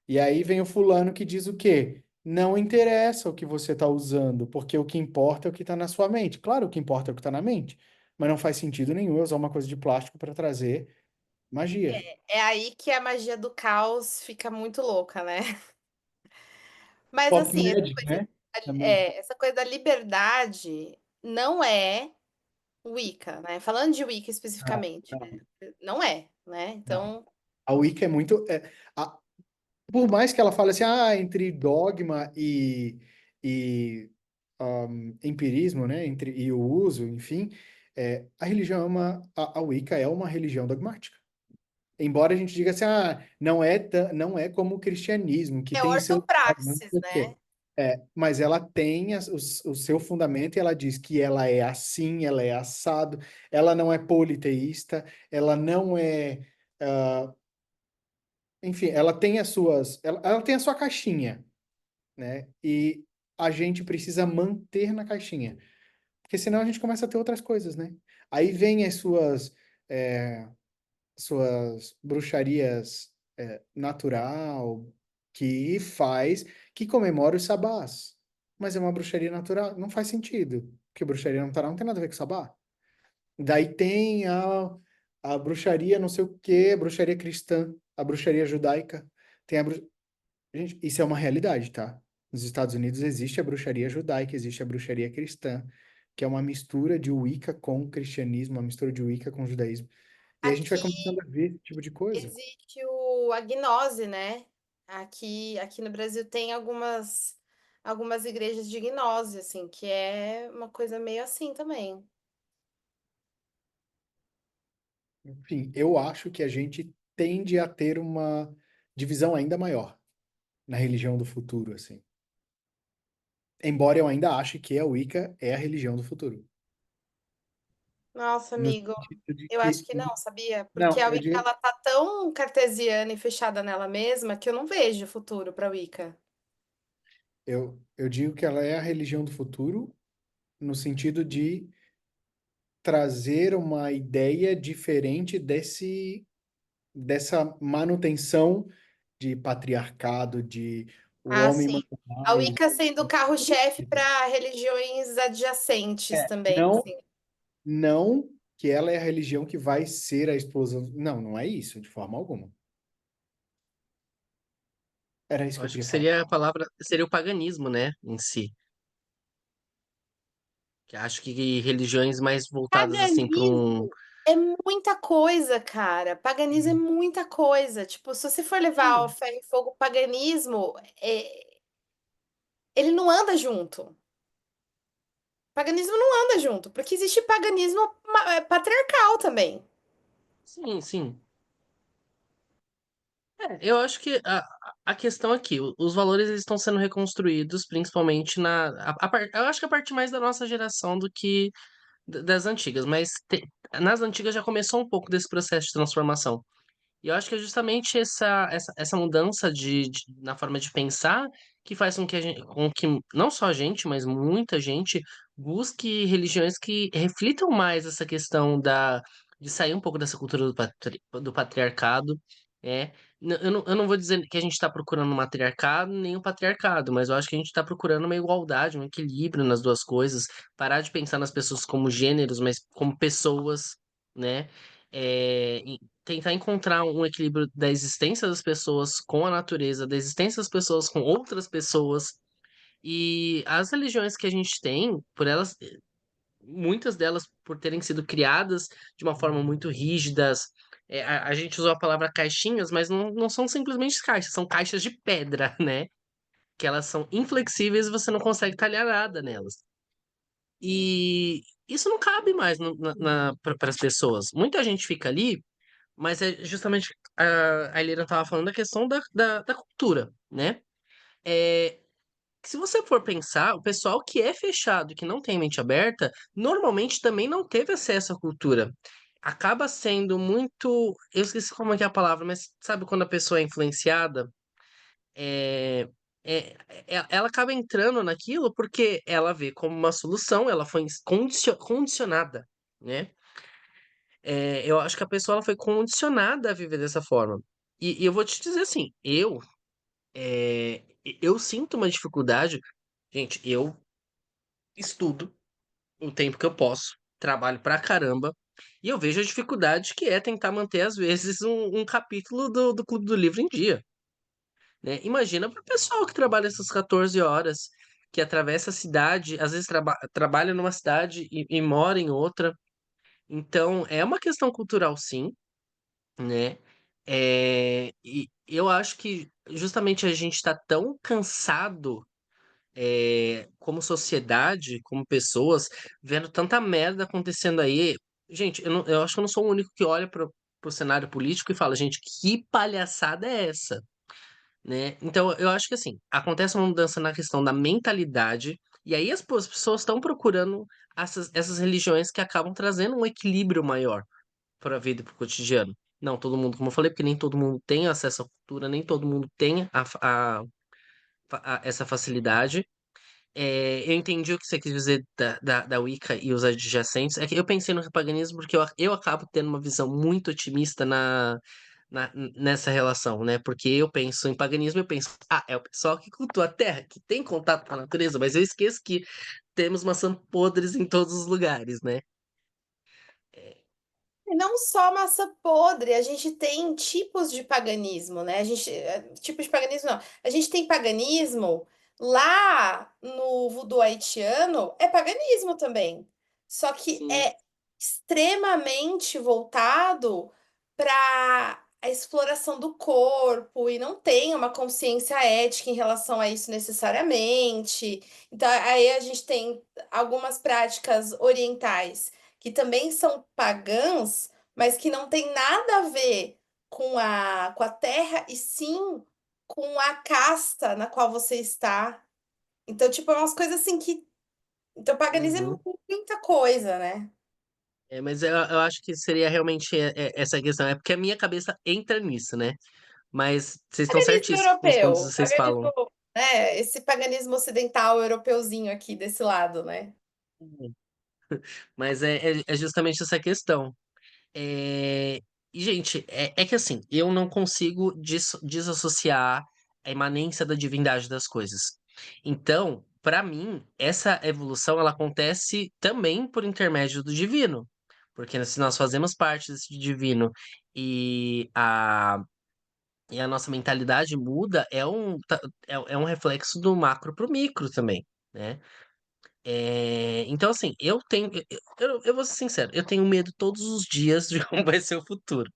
E aí vem o fulano que diz o quê? Não interessa o que você está usando, porque o que importa é o que está na sua mente. Claro, o que importa é o que está na mente, mas não faz sentido nenhum eu usar uma coisa de plástico para trazer magia. É aí que a magia do caos fica muito louca, né? Mas Pop assim, Magic, né? Também. essa coisa da liberdade não é Wicca, né? Falando de Wicca Não, especificamente, não, né? Não é, né? não. Então, A Wicca é muito. Por mais que ela fale assim, entre dogma e empirismo, né? E o uso, enfim, a religião a Wicca é uma religião dogmática. Embora a gente diga assim, não é como o cristianismo, que é tem seu dogma, não ortopraxis, sei o quê. né? Mas ela tem o seu fundamento e ela diz que ela é assim, ela é assado, ela não é politeísta, ela não é. Enfim, ela tem as suas. Ela tem a sua caixinha, né? E a gente precisa manter na caixinha. Porque senão a gente começa a ter outras coisas, né? Aí vem é, suas bruxarias natural, que comemora os sabás. Mas é uma bruxaria natural, não faz sentido. Porque bruxaria natural não tem nada a ver com sabá. Daí tem a bruxaria não sei o quê, a bruxaria cristã, a bruxaria judaica. Tem a Gente, isso é uma realidade, tá? Nos Estados Unidos existe a bruxaria judaica, existe a bruxaria cristã, que é uma mistura de Wicca com cristianismo, uma mistura de Wicca com judaísmo. E a gente vai Aqui começando a ver esse tipo de coisa. existe a gnose, né? Aqui no Brasil tem algumas igrejas de gnose, assim, que é uma coisa meio assim também. Enfim, eu acho que a gente tende a ter uma divisão ainda maior na religião do futuro, assim. Embora eu ainda ache que a Wicca é a religião do futuro. Nossa, No amigo, sentido de eu acho que. que não, sabia? Porque Não, a eu Wicca, digo, ela tá tão cartesiana e fechada nela mesma que eu não vejo futuro pra Wicca. eu digo que ela é a religião do futuro, no sentido de trazer uma ideia diferente dessa manutenção de patriarcado, de o Ah, homem sim. manda A mais. Wicca sendo o carro-chefe para religiões adjacentes também, Não, assim. não que ela é a religião que vai ser a explosão. Não, não é isso, de forma alguma. Era isso Eu que eu acho que queria falar. seria a palavra, seria o paganismo, né, em si. Que acho que religiões mais voltadas assim para um. Paganismo é muita coisa, cara. Paganismo é muita coisa. Tipo, se você for levar ao Sim, ferro e fogo o paganismo, ele não anda junto. Paganismo não anda junto, porque existe paganismo patriarcal também. sim, sim. Eu acho que a questão aqui, os valores eles estão sendo reconstruídos, principalmente eu acho que a partir mais da nossa geração do que das antigas, mas nas antigas já começou um pouco desse processo de transformação. E eu acho que é justamente essa mudança na forma de pensar que faz com que não só a gente, mas muita gente busque religiões que reflitam mais essa questão de sair um pouco dessa cultura do patriarcado. É. Eu não vou dizer que a gente está procurando um matriarcado nem um patriarcado, mas eu acho que a gente está procurando uma igualdade, um equilíbrio nas duas coisas, parar de pensar nas pessoas como gêneros, mas como pessoas, né? É, tentar encontrar um equilíbrio da existência das pessoas com a natureza, da existência das pessoas com outras pessoas. E as religiões que a gente tem, por elas, muitas delas por terem sido criadas de uma forma muito rígidas, a gente usou a palavra caixinhas, mas não são simplesmente caixas, são caixas de pedra, né? Que elas são inflexíveis e você não consegue talhar nada nelas. E isso não cabe mais para as pessoas. Muita gente fica ali, mas é justamente a Helena estava falando da questão da cultura, né? É, se você for pensar, o pessoal que é fechado, que não tem mente aberta, normalmente também não teve acesso à cultura. Acaba sendo muito. Eu esqueci como é que é a palavra, mas sabe quando a pessoa é influenciada? é, ela acaba entrando naquilo porque ela vê como uma solução, ela foi condicionada, né? Eu acho que a pessoa ela foi condicionada a viver dessa forma. E eu vou te dizer assim, eu sinto uma dificuldade. Gente, eu estudo o tempo que eu posso, trabalho pra caramba, e eu vejo a dificuldade que é tentar manter, às vezes, um capítulo do Clube do Livro em dia, né? Imagina para o pessoal que trabalha essas 14 horas, que atravessa a cidade, às vezes trabalha numa cidade e mora em outra. Então, é uma questão cultural, sim, né? E eu acho que justamente a gente está tão cansado, como sociedade, como pessoas, vendo tanta merda acontecendo aí. Gente, eu acho que eu não sou o único que olha para o cenário político e fala, gente, que palhaçada é essa? Né? Então, eu acho que assim, acontece uma mudança na questão da mentalidade, e aí as pessoas estão procurando essas religiões que acabam trazendo um equilíbrio maior para a vida e para o cotidiano. Não todo mundo, como eu falei, porque nem todo mundo tem acesso à cultura, nem todo mundo tem essa facilidade. Eu entendi o que você quis dizer da Wicca e os adjacentes. É que eu pensei no paganismo porque eu acabo tendo uma visão muito otimista nessa relação, né? Porque eu penso em paganismo, eu penso, é o pessoal que cultua a terra, que tem contato com a natureza, mas eu esqueço que temos maçã podres em todos os lugares, né? E não só massa podre, a gente tem tipos de paganismo, né? Tipos de paganismo não. A gente tem paganismo lá no voodoo haitiano, é paganismo também. Só que Sim. é extremamente voltado para a exploração do corpo e não tem uma consciência ética em relação a isso necessariamente. Então, aí a gente tem algumas práticas orientais que também são pagãs, mas que não tem nada a ver com a terra, e sim com a casta na qual você está. Então, tipo, é umas coisas assim que. Então, paganismo Uhum. é muita coisa, né? Mas eu acho que seria realmente essa questão. É porque a minha cabeça entra nisso, né? Mas vocês estão Paganismo certíssimos quando europeu, vocês falam. paganismo, né? Esse paganismo ocidental, europeuzinho aqui desse lado, né? Mas é justamente essa questão. É, E, gente, é que assim, eu não consigo desassociar a imanência da divindade das coisas. Então, para mim, essa evolução ela acontece também por intermédio do divino. Porque se nós fazemos parte desse divino e a nossa mentalidade muda, é um reflexo do macro pro micro também, né? Então, assim, eu vou ser sincero, eu tenho medo todos os dias de como vai ser o futuro.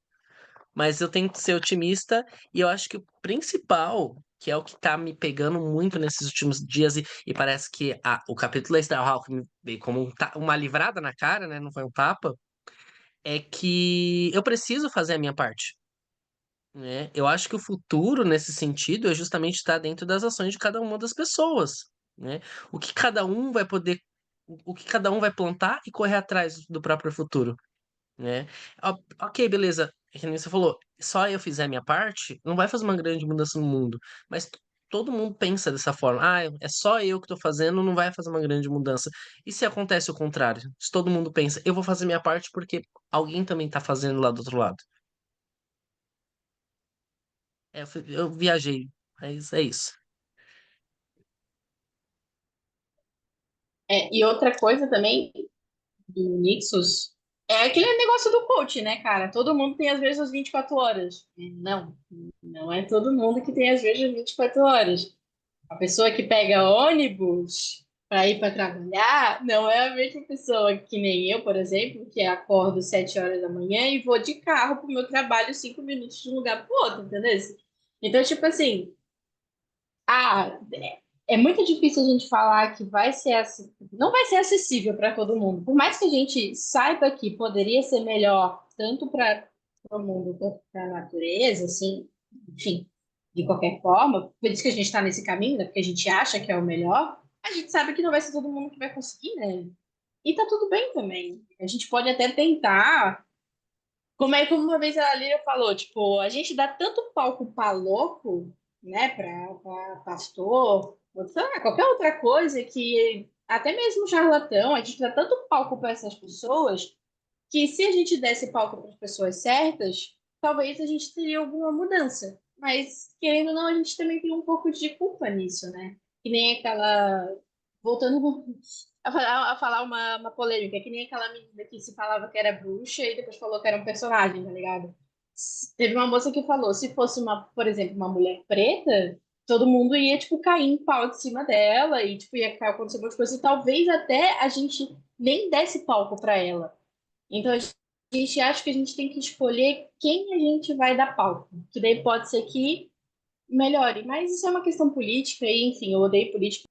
Mas eu tento ser otimista e eu acho que o principal, que é o que tá me pegando muito nesses últimos dias, e parece que o capítulo da Starhawk me veio como uma livrada na cara, né? Não foi um tapa, é que eu preciso fazer a minha parte, né? Eu acho que o futuro, nesse sentido, é justamente estar dentro das ações de cada uma das pessoas, né? O que cada um vai poder, o que cada um vai plantar e correr atrás do próprio futuro, né? Ok, beleza. É que nem você falou, só eu fizer a minha parte, não vai fazer uma grande mudança no mundo. Mas todo mundo pensa dessa forma. É só eu que tô fazendo, não vai fazer uma grande mudança. E se acontece o contrário? Se todo mundo pensa, eu vou fazer minha parte porque alguém também tá fazendo lá do outro lado. Eu viajei, mas é isso. E outra coisa também do Nixus é aquele negócio do coach, né, cara? Todo mundo tem as mesmas 24 horas. Não, não é todo mundo que tem as mesmas 24 horas. A pessoa que pega ônibus para ir para trabalhar não é a mesma pessoa que nem eu, por exemplo, que acordo 7 horas da manhã e vou de carro para o meu trabalho 5 minutos de um lugar para o outro, entendeu? Então, tipo assim, é muito difícil a gente falar que não vai ser acessível para todo mundo. Por mais que a gente saiba que poderia ser melhor tanto para o mundo quanto para a natureza, assim, enfim, de qualquer forma, por isso que a gente está nesse caminho, né? Porque a gente acha que é o melhor, a gente sabe que não vai ser todo mundo que vai conseguir, né? E tá tudo bem também. A gente pode até tentar. Como uma vez a Lília falou, tipo, a gente dá tanto palco para louco né, para pastor, ou sei lá, qualquer outra coisa que até mesmo charlatão, a gente dá tanto palco para essas pessoas que se a gente desse palco para as pessoas certas, talvez a gente teria alguma mudança. Mas, querendo ou não, a gente também tem um pouco de culpa nisso, né? Que nem aquela. Voltando a falar uma polêmica, que nem aquela menina que se falava que era bruxa e depois falou que era um personagem, tá ligado? Teve uma moça que falou, se fosse uma, por exemplo, uma mulher preta, todo mundo ia, tipo, cair em pau de cima dela e, tipo, ia acontecer muitas coisas e talvez até a gente nem desse palco para ela. Então, a gente acha que a gente tem que escolher quem a gente vai dar palco, que daí pode ser que melhore, mas isso é uma questão política e, enfim, eu odeio política.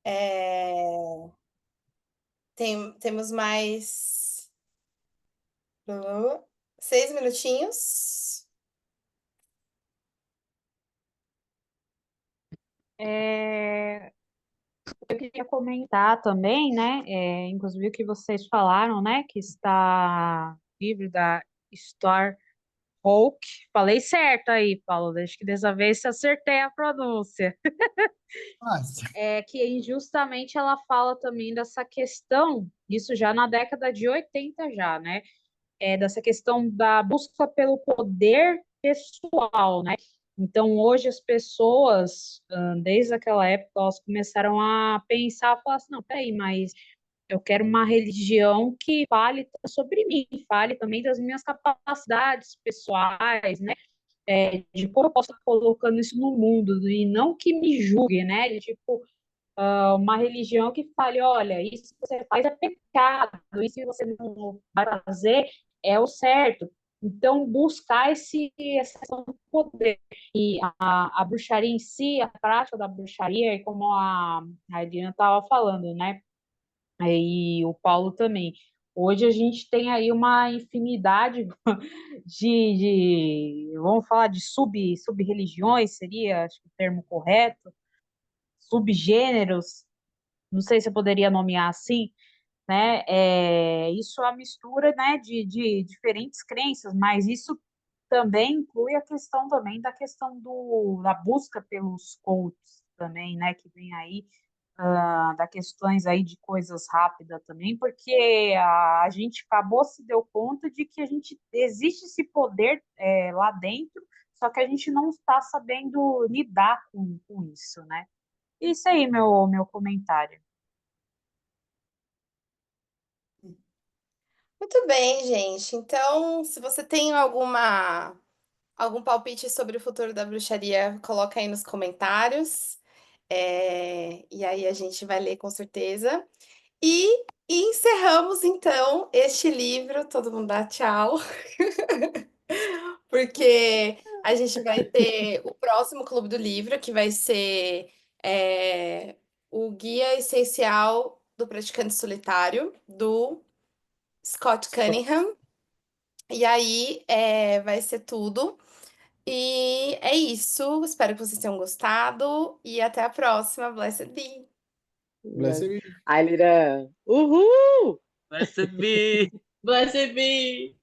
É, temos mais 6 minutinhos. É, eu queria comentar também, né? Inclusive o que vocês falaram, né? Que está livre da Star Hulk. Falei certo aí, Paulo. Acho que dessa vez eu acertei a pronúncia. Nossa. Que justamente ela fala também dessa questão, isso já na década de 80 já, né? Dessa questão da busca pelo poder pessoal, né? Então, hoje as pessoas, desde aquela época, elas começaram a pensar, falar assim, não, peraí, mas eu quero uma religião que fale sobre mim, fale também das minhas capacidades pessoais, né? De como eu posso estar colocando isso no mundo, e não que me julgue, né? De, tipo, uma religião que fale, olha, isso que você faz é pecado, isso que você não vai fazer é o certo. Então, buscar essa questão do poder. E a bruxaria em si, a prática da bruxaria, e como a Edina estava falando, né? E o Paulo também. Hoje a gente tem aí uma infinidade vamos falar de sub-religiões, seria, acho que o termo correto, subgêneros, não sei se eu poderia nomear assim, né? Isso é a mistura, né, de diferentes crenças, mas isso também inclui a questão também da questão da busca pelos coaches também, né, que vem aí, da questões aí de coisas rápidas também, porque a gente acabou se deu conta de que a gente existe esse poder lá dentro, só que a gente não está sabendo lidar com isso, né? Isso aí, meu comentário. Muito bem, gente. Então, se você tem algum palpite sobre o futuro da bruxaria, coloca aí nos comentários. E aí a gente vai ler com certeza. E encerramos então este livro. Todo mundo dá tchau, porque a gente vai ter o próximo Clube do Livro, que vai ser o Guia Essencial do Praticante Solitário, do Scott Cunningham. E aí vai ser tudo. E é isso. Espero que vocês tenham gostado. E até a próxima. Blessed be. Blessed be. Ai, Lira, uhul! Vai ser bi. Blessed be!